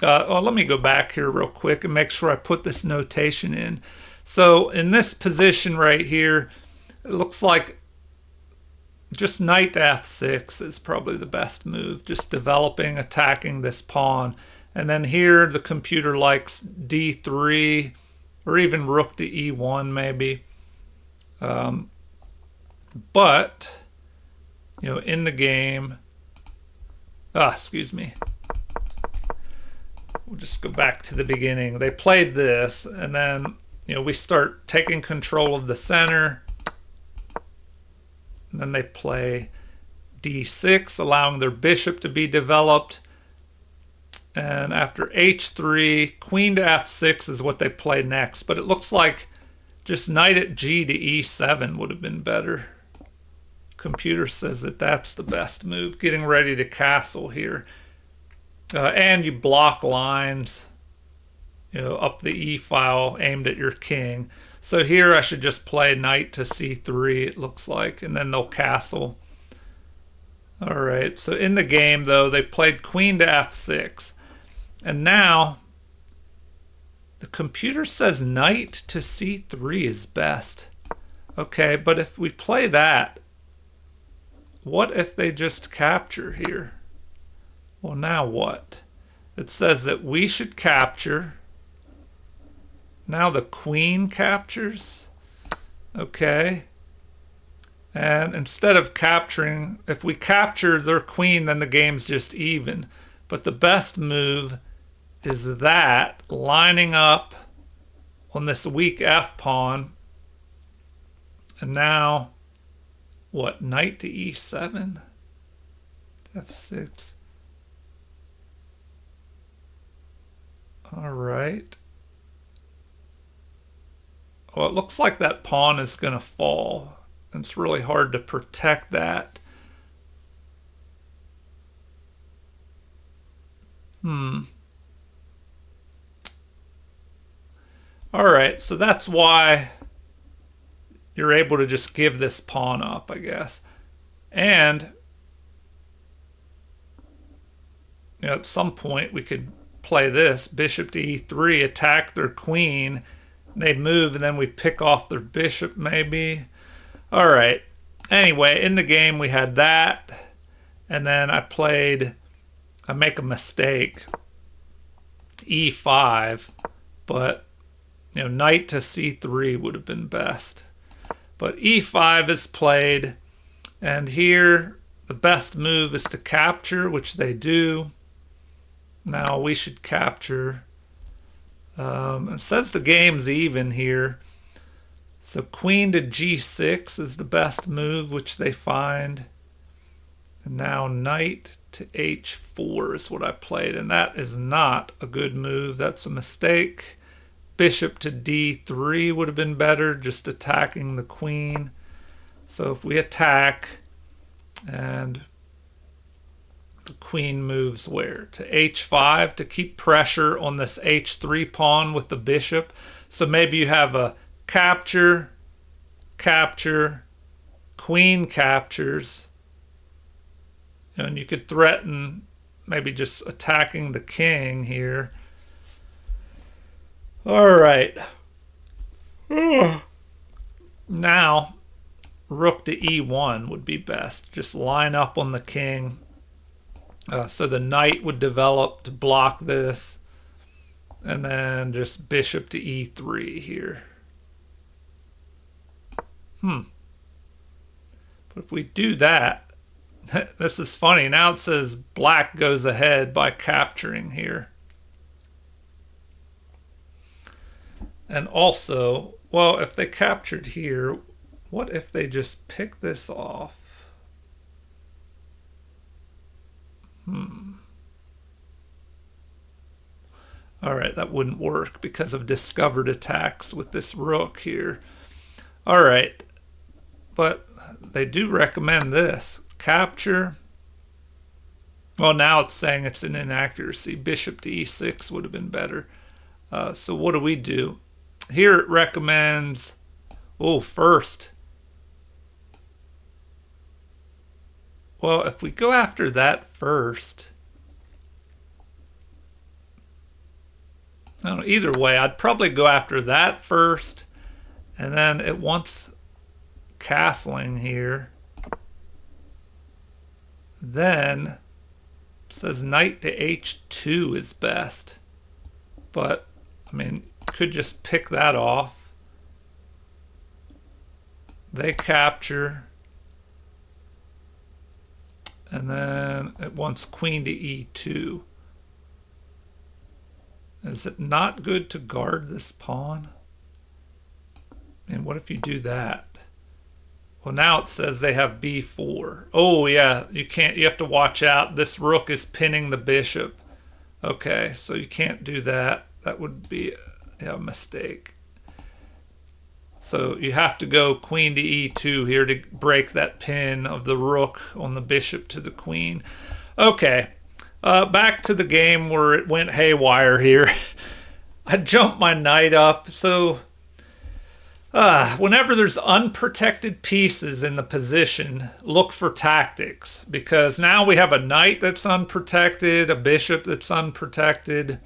let me go back here real quick and make sure I put this notation in. So in this position right here, it looks like just knight to f6 is probably the best move, just developing, attacking this pawn. And then here the computer likes d3, or even rook to e1 maybe. But, you know, in the game, excuse me. We'll just go back to the beginning. They played this, and then, you know, we start taking control of the center. And then they play d6, allowing their bishop to be developed. And after h3, queen to f6 is what they play next. But it looks like just knight at g to e7 would have been better. Computer says that that's the best move, getting ready to castle here. And you block lines, you know, up the e file aimed at your king. So here I should just play knight to c3, it looks like, and then they'll castle. All right, so in the game, though, they played queen to f6. And now the computer says knight to c3 is best. Okay, but if we play that, what if they just capture here? Well, now what? It says that we should capture. Now the queen captures. Okay. And instead of capturing, if we capture their queen, then the game's just even. But the best move is that, lining up on this weak f pawn. And now, what, knight to e7? f6. All right. Well, it looks like that pawn is going to fall. It's really hard to protect that. All right, so that's why you're able to just give this pawn up, I guess. And you know, at some point we could play this, bishop to e3, attack their queen. They move, and then we pick off their bishop, maybe. All right. Anyway, in the game we had that, and then I make a mistake, e5, but you know, knight to c3 would have been best. But e5 is played, and here the best move is to capture, which they do. Now we should capture. It says the game's even here. So queen to g6 is the best move, which they find. And now knight to h4 is what I played, and that is not a good move. That's a mistake. Bishop to d3 would have been better, just attacking the queen. So if we attack, and the queen moves where? To h5 to keep pressure on this h3 pawn with the bishop. So maybe you have a capture, capture, queen captures, and you could threaten maybe just attacking the king here. All right. Now, rook to e1 would be best. Just line up on the king. So the knight would develop to block this. And then just bishop to e3 here. But if we do that, this is funny. Now it says black goes ahead by capturing here. And also, well, if they captured here, what if they just pick this off? All right, that wouldn't work because of discovered attacks with this rook here. All right, but they do recommend this. Capture. Well, now it's saying it's an inaccuracy. Bishop to e6 would have been better. So what do we do? Here it recommends, first. Well, if we go after that first, I don't know, either way, I'd probably go after that first, and then it wants castling here. Then it says knight to h2 is best, but I mean, could just pick that off. They capture, and then it wants queen to e2. Is it not good to guard this pawn? And what if you do that? Well, now it says they have b4. Oh yeah, you can't. You have to watch out. This rook is pinning the bishop. Okay, so you can't do that. That would be a mistake. So you have to go queen to e2 here to break that pin of the rook on the bishop to the queen. Okay, back to the game where it went haywire here. I jumped my knight up. So whenever there's unprotected pieces in the position, look for tactics, because now we have a knight that's unprotected, a bishop that's unprotected.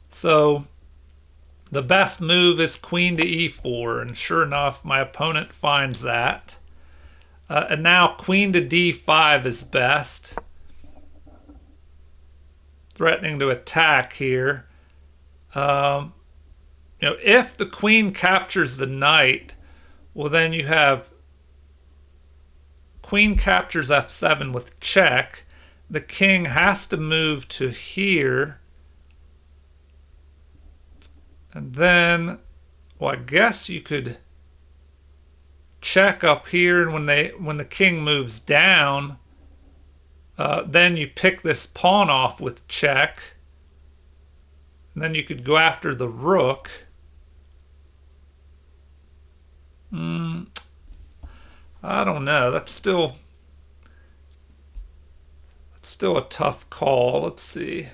So the best move is queen to e4, and sure enough, my opponent finds that. And now queen to d5 is best. Threatening to attack here. If the queen captures the knight, well, then you have queen captures f7 with check. The king has to move to here. And then, well, I guess you could check up here, and when the king moves down, then you pick this pawn off with check. And then you could go after the rook. I don't know. That's still a tough call. Let's see.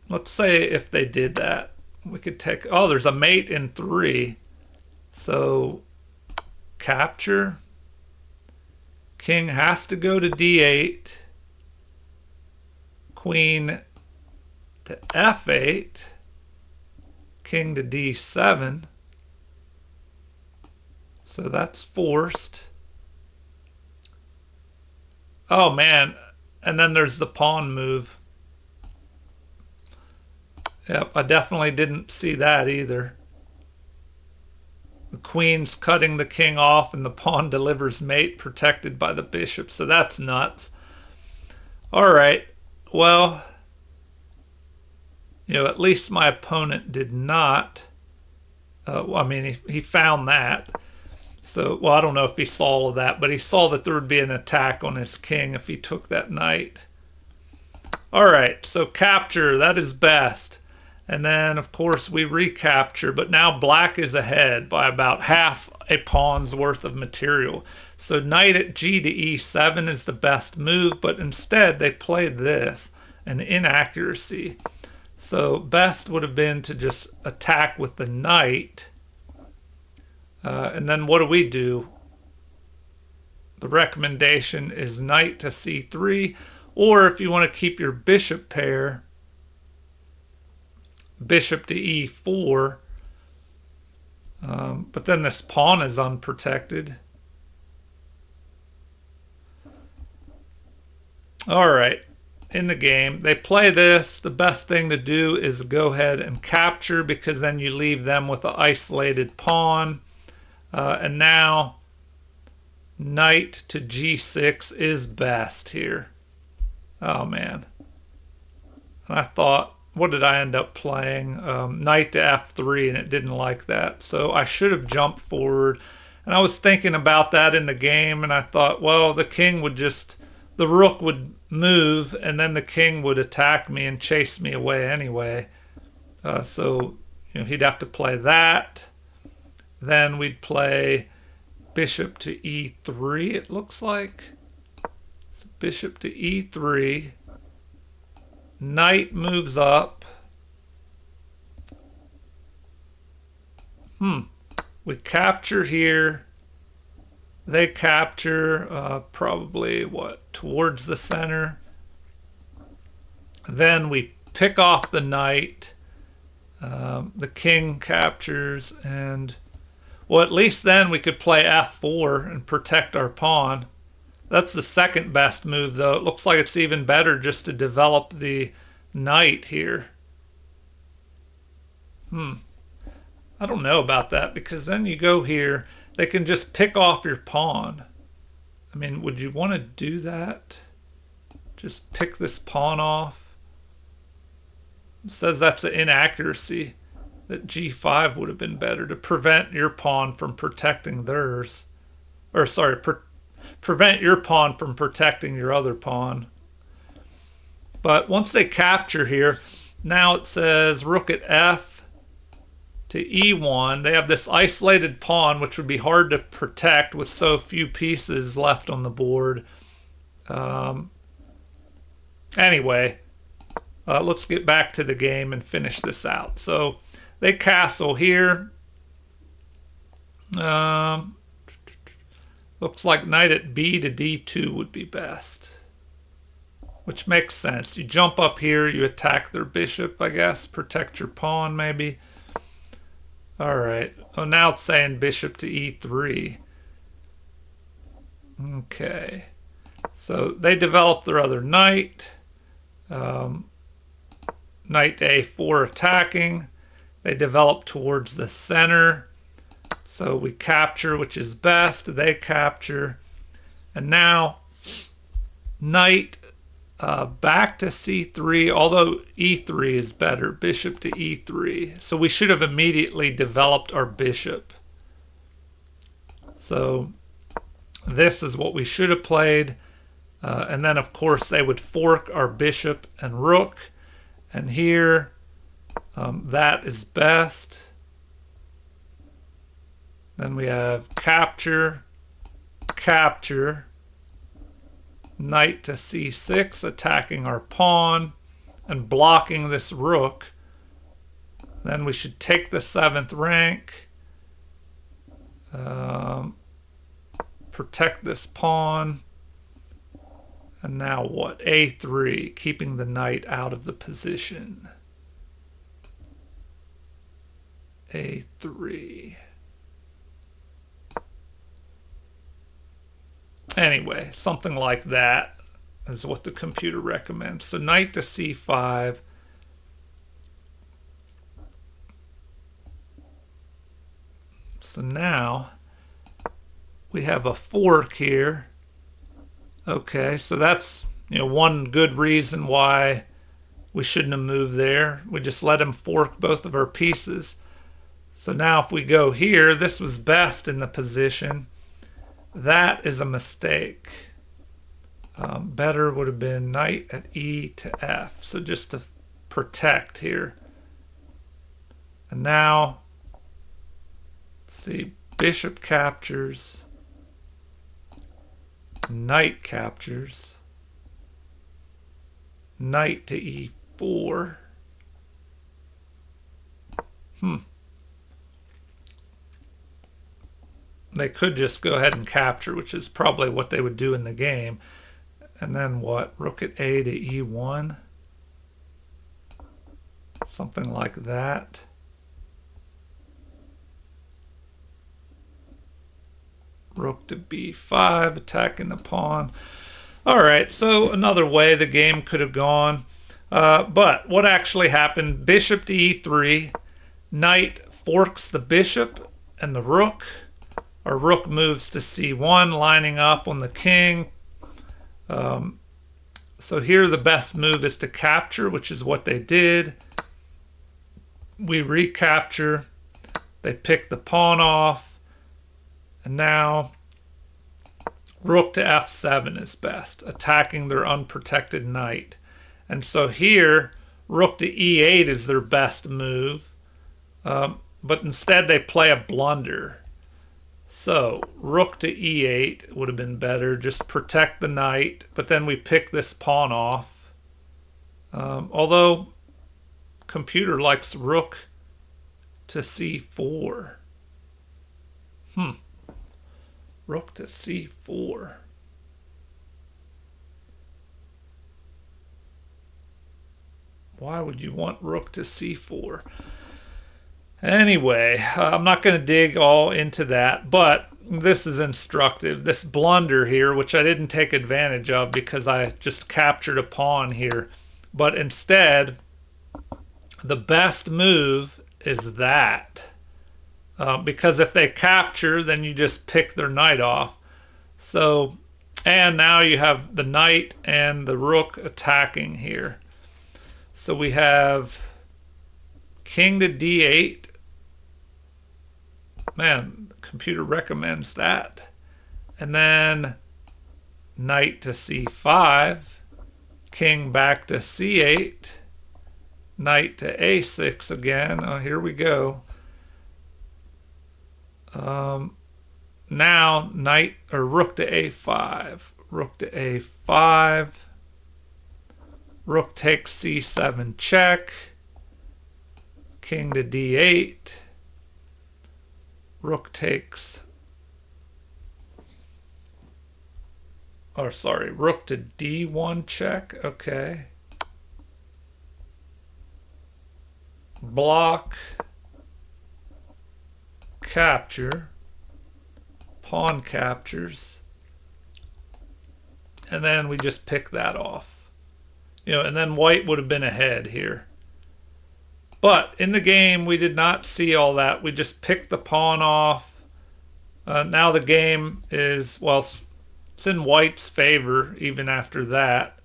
Let's say if they did that, we could take. Oh, there's a mate in 3. So capture. King has to go to d8. Queen to f8. King to d7. So that's forced. Oh man, and then there's the pawn move. Yep, I definitely didn't see that either. The queen's cutting the king off, and the pawn delivers mate protected by the bishop, so that's nuts. All right, well, at least my opponent did not. I mean, he found that. So, well, I don't know if he saw all of that, but he saw that there would be an attack on his king if he took that knight. All right, so capture, that is best. And then, of course, we recapture, but now black is ahead by about half a pawn's worth of material. So knight at g to e7 is the best move, but instead they played this, an inaccuracy. So best would have been to just attack with the knight. And then what do? The recommendation is knight to c3, or if you want to keep your bishop pair, bishop to e4, but then this pawn is unprotected. All right, in the game, they play this. The best thing to do is go ahead and capture, because then you leave them with an isolated pawn. And now knight to g6 is best here. Oh, man. And I thought, what did I end up playing? Knight to f3, and it didn't like that. So I should have jumped forward. And I was thinking about that in the game, and I thought, well, the king would just, the rook would move, and then the king would attack me and chase me away anyway. So he'd have to play that. Then we'd play bishop to e3, it looks like. So bishop to e3. Knight moves up. We capture here. They capture probably, towards the center. Then we pick off the knight. The king captures, and well, at least then we could play f4 and protect our pawn. That's the second best move, though. It looks like it's even better just to develop the knight here. I don't know about that, because then you go here, they can just pick off your pawn. I mean, would you want to do that? Just pick this pawn off? It says that's an inaccuracy, that g5 would have been better to prevent your pawn from protecting theirs. Or sorry, prevent your pawn from protecting your other pawn. But once they capture here, now it says rook at f to e1. They have this isolated pawn, which would be hard to protect with so few pieces left on the board. Anyway, let's get back to the game and finish this out. So they castle here. Looks like knight at b to d2 would be best, which makes sense. You jump up here, you attack their bishop, I guess, protect your pawn maybe. All right. Oh, now it's saying bishop to e3. Okay. So they develop their other knight. Knight to a4 attacking. They develop towards the center. So we capture, which is best. They capture. And now knight back to c3, although e3 is better. Bishop to e3. So we should have immediately developed our bishop. So this is what we should have played. And then, of course, they would fork our bishop and rook. And here, that is best. Then we have capture, capture, knight to c6, attacking our pawn and blocking this rook. Then we should take the 7th rank, protect this pawn. And now what? a3, keeping the knight out of the position. a3. Anyway, something like that is what the computer recommends. So knight to c5. So now we have a fork here. Okay, so that's one good reason why we shouldn't have moved there. We just let him fork both of our pieces. So now if we go here, this was best in the position. That is a mistake. Better would have been knight at E to F. So just to protect here. And now, let's see, bishop captures, knight captures, knight to E4. They could just go ahead and capture, which is probably what they would do in the game. And then what? Rook at A to E1. Something like that. Rook to B5, attacking the pawn. All right, so another way the game could have gone. But what actually happened, bishop to E3, knight forks the bishop and the rook. Our rook moves to C1, lining up on the king. So here the best move is to capture, which is what they did. We recapture. They pick the pawn off. And now rook to F7 is best, attacking their unprotected knight. And so here, rook to E8 is their best move. But instead they play a blunder. So rook to E8 would have been better. Just protect the knight. But then we pick this pawn off. Although computer likes rook to C4. Rook to C4. Why would you want rook to C4? Anyway, I'm not going to dig all into that, but this is instructive. This blunder here, which I didn't take advantage of because I just captured a pawn here. But instead, the best move is that. Because if they capture, then you just pick their knight off. So, and now you have the knight and the rook attacking here. So we have king to D8. Man, the computer recommends that. And then knight to C5. King back to C8. Knight to A6 again. Oh, here we go. Now knight or rook to A5. Rook to A5. Rook takes C7 check. King to D8. Rook takes, rook to D1 check. Okay. Block. Capture. Pawn captures. And then we just pick that off. And then white would have been ahead here. But in the game, we did not see all that. We just picked the pawn off. Now the game is, well, it's in white's favor even after that.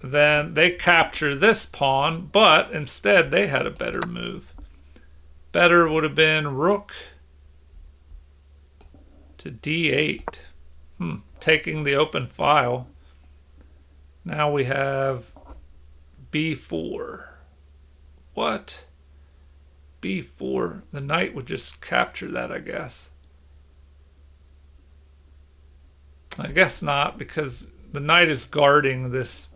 Then they capture this pawn, but instead they had a better move. Better would have been rook to D8. Taking the open file. Now we have B4. What? B4. The knight would just capture that, I guess. I guess not, because the knight is guarding this,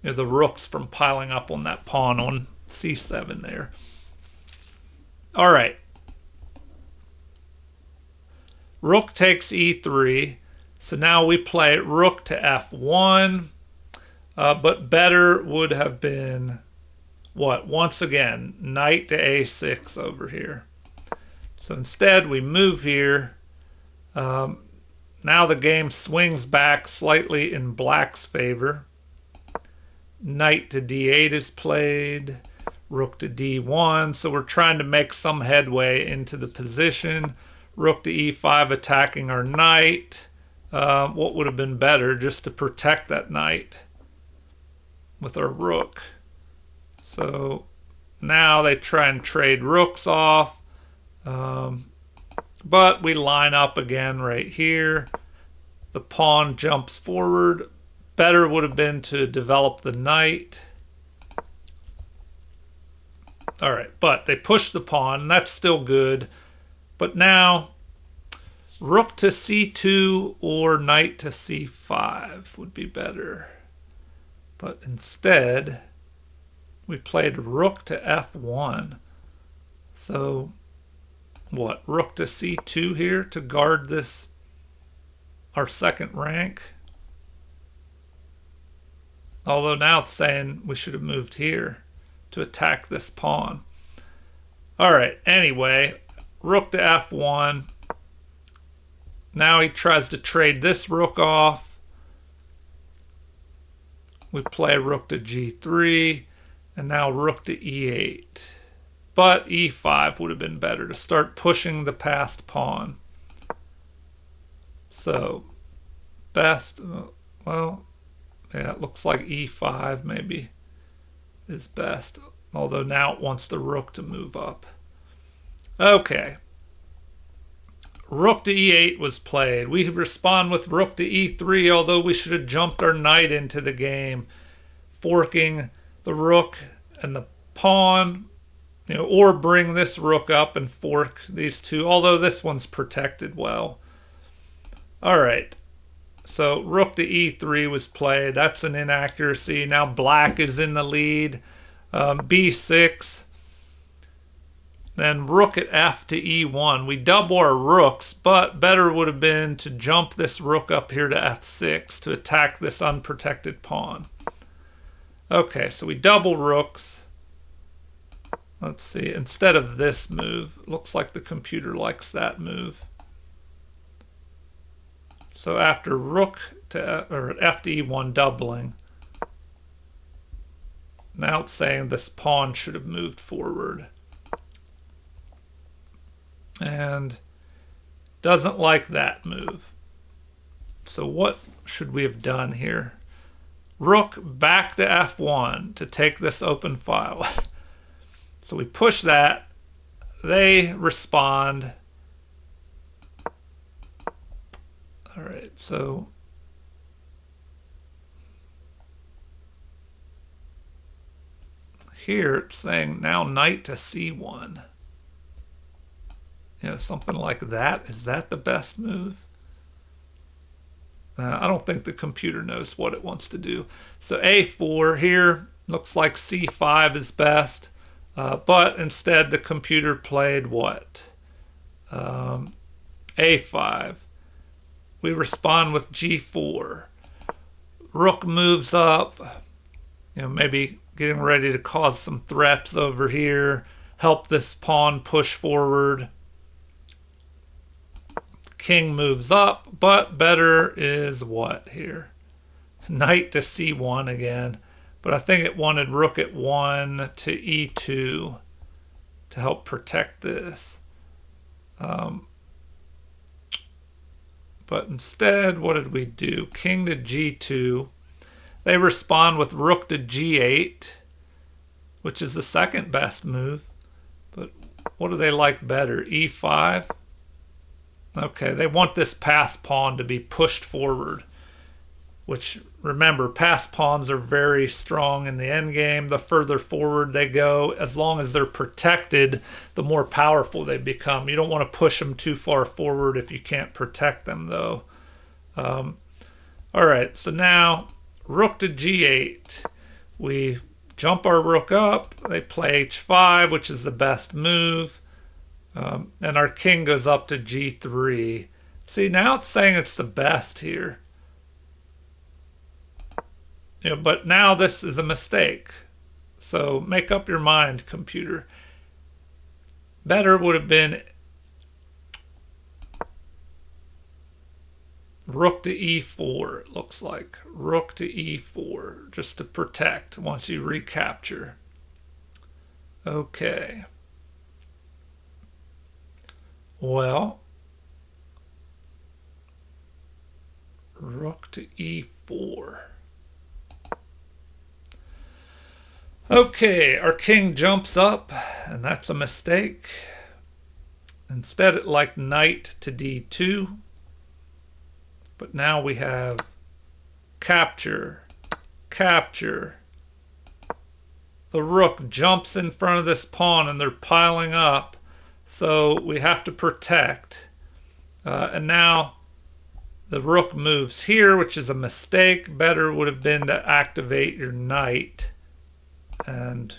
the rooks from piling up on that pawn on C7 there. All right. Rook takes E3. So now we play rook to F1. But better would have been what? Once again, knight to A6 over here. So instead we move here. Now the game swings back slightly in black's favor. Knight to D8 is played. Rook to D1. So we're trying to make some headway into the position. Rook to E5 attacking our knight. What would have been better just to protect that knight with our rook. So Now they try and trade rooks off. But we line up again right here. The pawn jumps forward. Better would have been to develop the knight. All right, but they push the pawn, and that's still good. But now, rook to c2 or knight to c5 would be better. But instead, we played rook to f1. So, what? Rook to c2 here to guard this, our second rank. Although now it's saying we should have moved here to attack this pawn. All right, anyway, rook to f1. Now he tries to trade this rook off. We play rook to g3, and now rook to e8. But e5 would have been better to start pushing the passed pawn. So, best, well, yeah, it looks like e5 maybe is best. Although now it wants the rook to move up. Okay. Rook to e8 was played. We respond with rook to e3, although we should have jumped our knight into the game, forking the rook and the pawn, or bring this rook up and fork these two, although this one's protected well. All right. So rook to e3 was played. That's an inaccuracy. Now black is in the lead. b6. Then rook at f to e1. We double our rooks, but better would have been to jump this rook up here to f6 to attack this unprotected pawn. Okay, so we double rooks. Let's see, instead of this move, looks like the computer likes that move. So after rook to f to e1 doubling, now it's saying this pawn should have moved forward. And doesn't like that move. So what should we have done here? Rook back to f1 to take this open file. So we push that. They respond. All right, so here it's saying now knight to c1. Something like that. Is that the best move? I don't think the computer knows what it wants to do. So a4 here, looks like c5 is best. But instead the computer played what? a5. We respond with g4. Rook moves up. Maybe getting ready to cause some threats over here. Help this pawn push forward. King moves up, but better is what here? Knight to c1 again. But I think it wanted rook at 1 to e2 to help protect this. But instead, what did we do? King to g2. They respond with rook to g8, which is the second best move. But what do they like better? e5? Okay, they want this passed pawn to be pushed forward, which, remember, passed pawns are very strong in the endgame. The further forward they go, as long as they're protected, the more powerful they become. You don't want to push them too far forward if you can't protect them, though. All right, so now rook to g8. We jump our rook up. They play h5, which is the best move. And our king goes up to g3. See, now it's saying it's the best here. But now this is a mistake. So make up your mind, computer. Better would have been rook to e4, it looks like. Rook to e4, just to protect once you recapture. Okay. Well, rook to e4. Okay, our king jumps up, and that's a mistake. Instead, it liked knight to d2. But now we have capture, capture. The rook jumps in front of this pawn, and they're piling up. So we have to protect. And now the rook moves here, which is a mistake. Better would have been to activate your knight and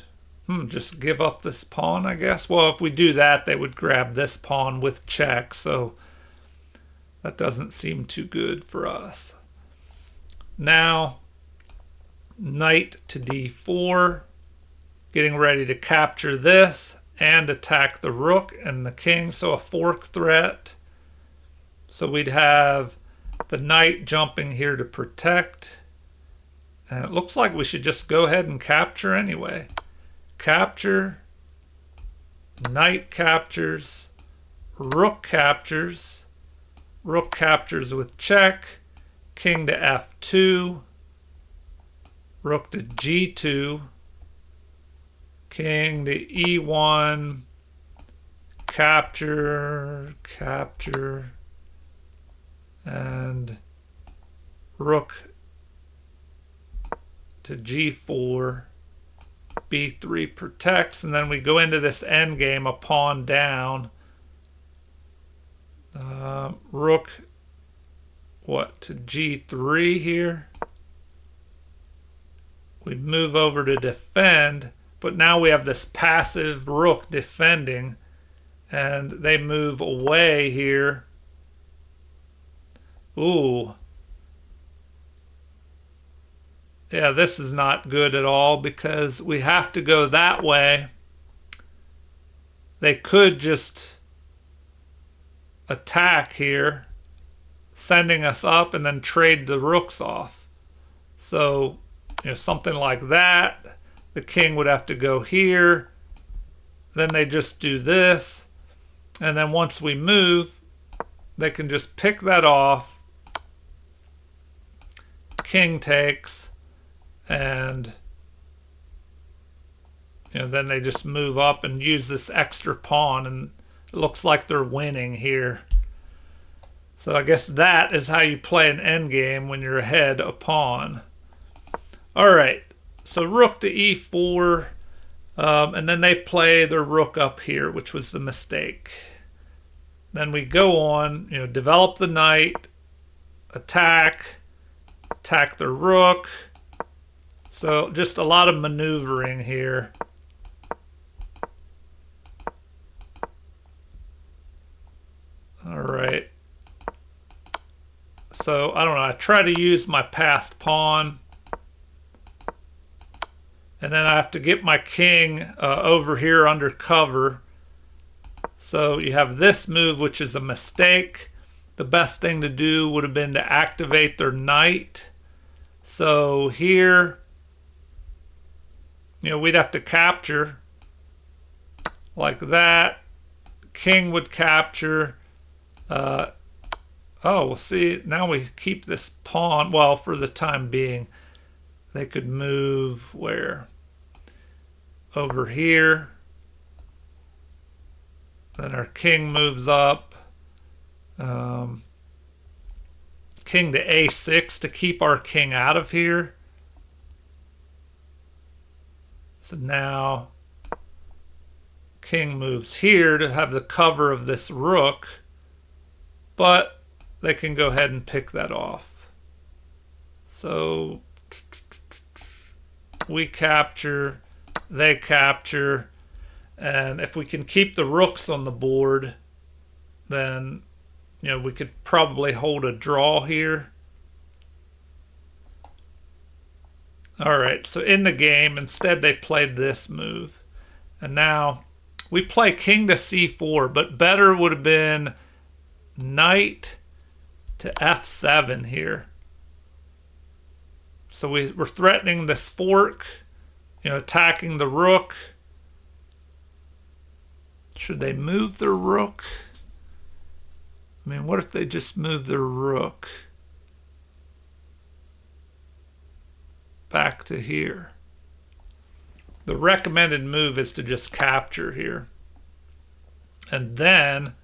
just give up this pawn, I guess. Well, if we do that, they would grab this pawn with check, so that doesn't seem too good for us. Now, knight to d4, getting ready to capture this and attack the rook and the king, so a fork threat. So we'd have the knight jumping here to protect. And it looks like we should just go ahead and capture anyway. Capture, knight captures, rook captures with check, king to f2, rook to g2, king to e1, capture, capture, and rook to g4, b3 protects, and then we go into this endgame, a pawn down. Rook, to g3 here. We move over to defend, but now we have this passive rook defending, and they move away here. Ooh. Yeah, this is not good at all because we have to go that way. They could just attack here, sending us up and then trade the rooks off. So, something like that. The king would have to go here. Then they just do this. And then once we move, they can just pick that off. King takes. And then they just move up and use this extra pawn, and it looks like they're winning here. So I guess that is how you play an endgame when you're ahead a pawn. Alright, so rook to e4, and then they play their rook up here, which was the mistake. Then we go on, develop the knight, attack their rook. So just a lot of maneuvering here. All right. So I don't know. I try to use my passed pawn. And then I have to get my king over here under cover. So you have this move, which is a mistake. The best thing to do would have been to activate their knight. So here, we'd have to capture like that. King would capture. We'll see. Now we keep this pawn. Well, for the time being, they could move where? Over here. Then our king moves up. King to a6 to keep our king out of here. So now king moves here to have the cover of this rook, but they can go ahead and pick that off. So we capture, they capture, and if we can keep the rooks on the board, then we could probably hold a draw here. Alright, so in the game, instead they played this move. And now we play king to c4, but better would have been knight to f7 here. So we're threatening this fork, attacking the rook. Should they move their rook? I mean, what if they just move their rook back to here? the recommended move is to just capture here. And then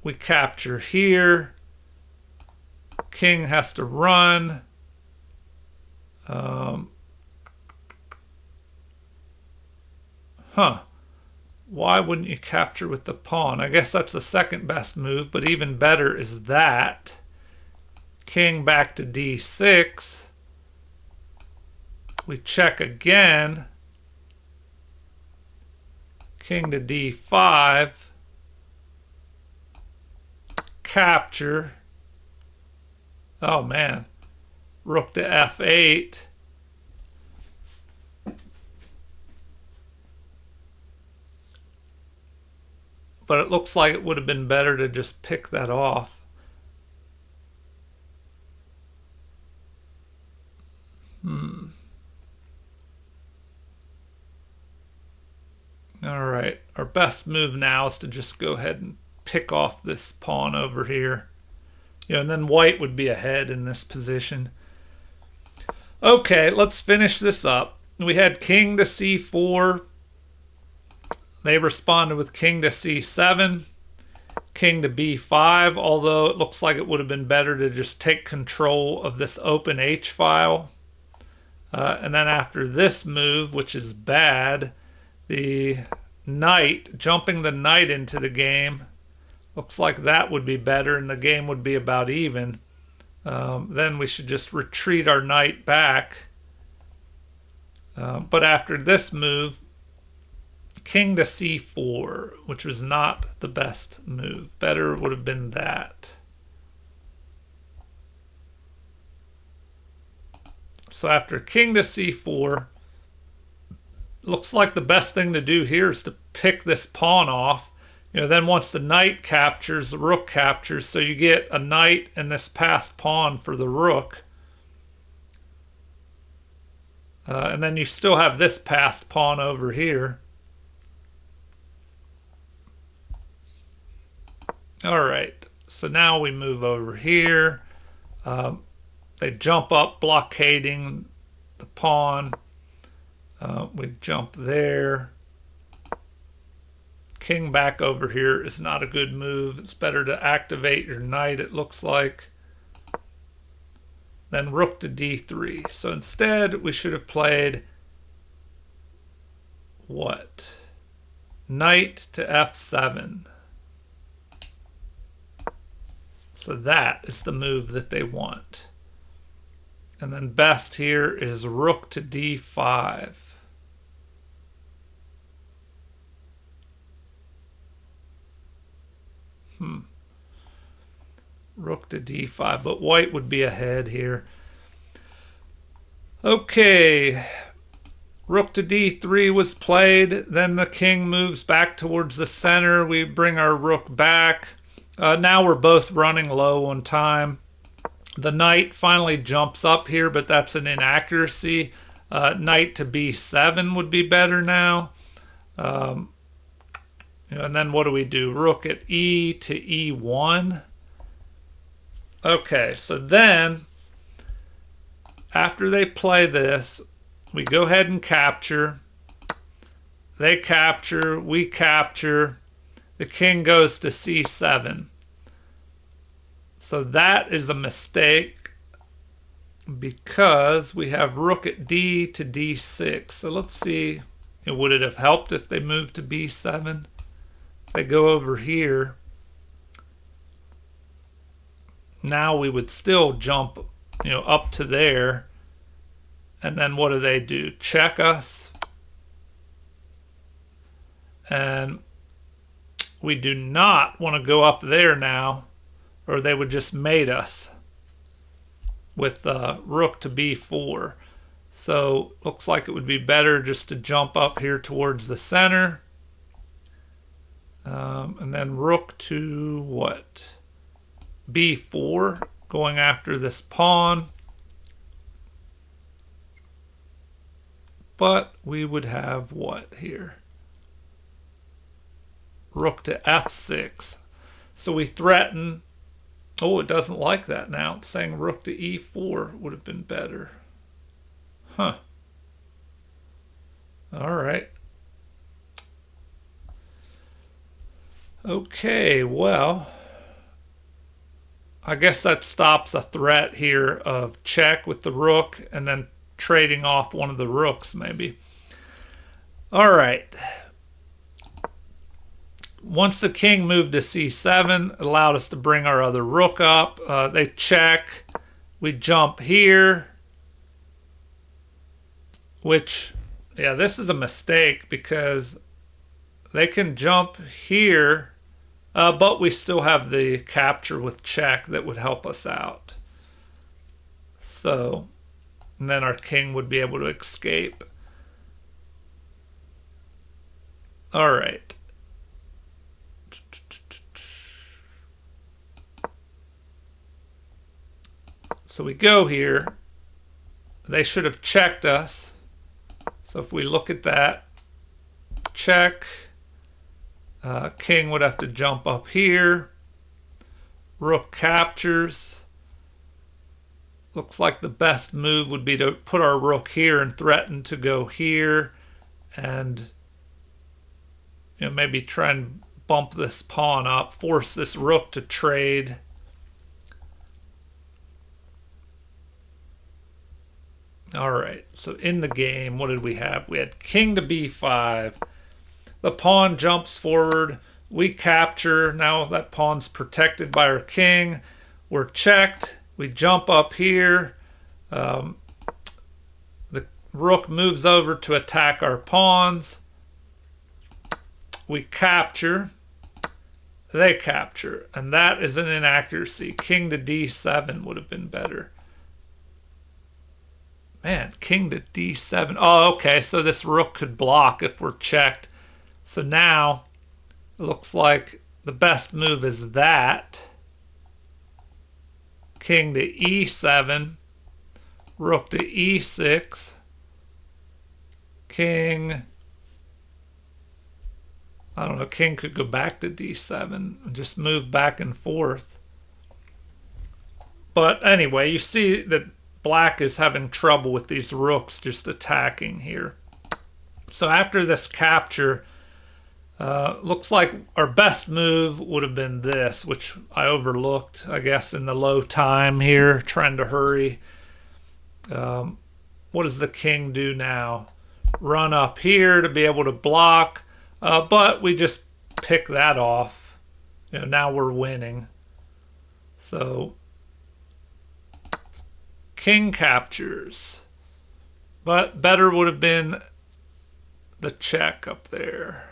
we capture here. King has to run. Why wouldn't you capture with the pawn? I guess that's the second best move, but even better is that. King back to d6. We check again. King to d5. Capture. Oh man. Rook to f8. But it looks like it would have been better to just pick that off. All right, our best move now is to just go ahead and pick off this pawn over here. And then white would be ahead in this position. Okay, let's finish this up. We had king to c4. They responded with king to c7, king to b5, although it looks like it would have been better to just take control of this open h file. And then after this move, which is bad, the knight, jumping the knight into the game, looks like that would be better and the game would be about even. Then we should just retreat our knight back. But after this move, king to c4, which was not the best move. Better would have been that. So after king to c4, looks like the best thing to do here is to pick this pawn off. Then once the knight captures, the rook captures, so you get a knight and this passed pawn for the rook. And then you still have this passed pawn over here. All right, so now we move over here. They jump up, blockading the pawn. We jump there. King back over here is not a good move. It's better to activate your knight, it looks like. Then rook to d3. So instead, we should have played what? Knight to f7. So that is the move that they want. And then best here is rook to d5. Rook to d5, but white would be ahead here. Okay, rook to d3 was played. Then the king moves back towards the center. We bring our rook back. Now we're both running low on time. The knight finally jumps up here, but that's an inaccuracy. Knight to b7 would be better now. And then what do we do? Rook at e to e1. Okay, so then after they play this, we go ahead and capture. They capture, we capture. The king goes to c7. So that is a mistake because we have rook at d to d6. So let's see, would it have helped if they moved to b7? If they go over here, now we would still jump, up to there. And then what do? Check us. And we do not want to go up there now, or they would just mate us with rook to b4. So looks like it would be better just to jump up here towards the center. And then rook to what? b4, going after this pawn. But we would have what here? Rook to f6. So we threaten. Oh, it doesn't like that now. It's saying rook to e4 would have been better. All right. Okay, well, I guess that stops a threat here of check with the rook and then trading off one of the rooks maybe. All right. Once the king moved to c7, it allowed us to bring our other rook up. They check. We jump here, which, yeah, this is a mistake because they can jump here, but we still have the capture with check that would help us out. So, and then our king would be able to escape. All right. So we go here. They should have checked us. So if we look at that, check. King would have to jump up here. Rook captures. Looks like the best move would be to put our rook here and threaten to go here, and maybe try and bump this pawn up, force this rook to trade. All right, so in the game, what did we have? We had king to b5. The pawn jumps forward. We capture. Now that pawn's protected by our king. We're checked. We jump up here. The rook moves over to attack our pawns. We capture. They capture. And that is an inaccuracy. King to d7 would have been better. Man, king to d7. Oh, okay, so this rook could block if we're checked. So now it looks like the best move is that. King to e7. Rook to e6. King. I don't know, king could go back to d7 and just move back and forth. But anyway, you see that black is having trouble with these rooks just attacking here. So after this capture, looks like our best move would have been this, which I overlooked, I guess, in the low time here, trying to hurry. What does the king do now? Run up here to be able to block, but we just pick that off. Now we're winning. So king captures, but better would have been the check up there.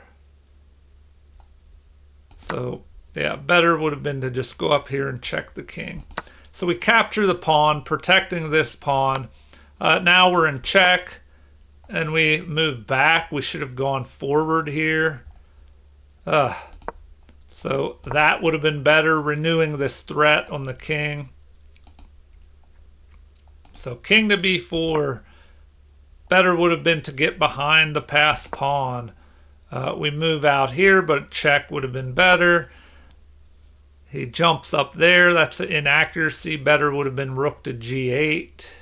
So yeah, better would have been to just go up here and check the king. So we capture the pawn, protecting this pawn. Now we're in check, and we move back. We should have gone forward here. So that would have been better, renewing this threat on the king. So king to b4, better would have been to get behind the passed pawn. We move out here, but check would have been better. He jumps up there. That's an inaccuracy. Better would have been rook to g8.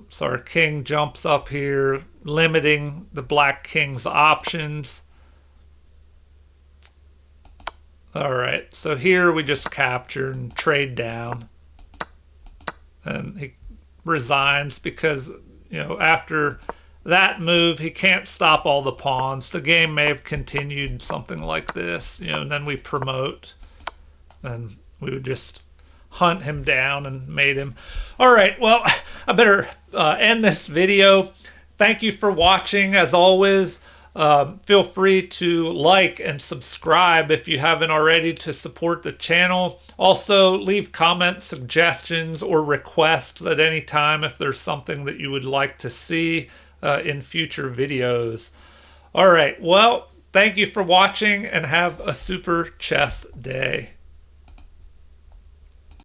So our king jumps up here, limiting the black king's options. All right, so here we just capture and trade down. And he resigns because, after that move, he can't stop all the pawns. The game may have continued something like this, and then we promote. And we would just hunt him down and mate him. All right, well, I better end this video. Thank you for watching. As always, feel free to like and subscribe if you haven't already to support the channel. Also, leave comments, suggestions, or requests at any time if there's something that you would like to see in future videos. All right, well, thank you for watching and have a super chess day.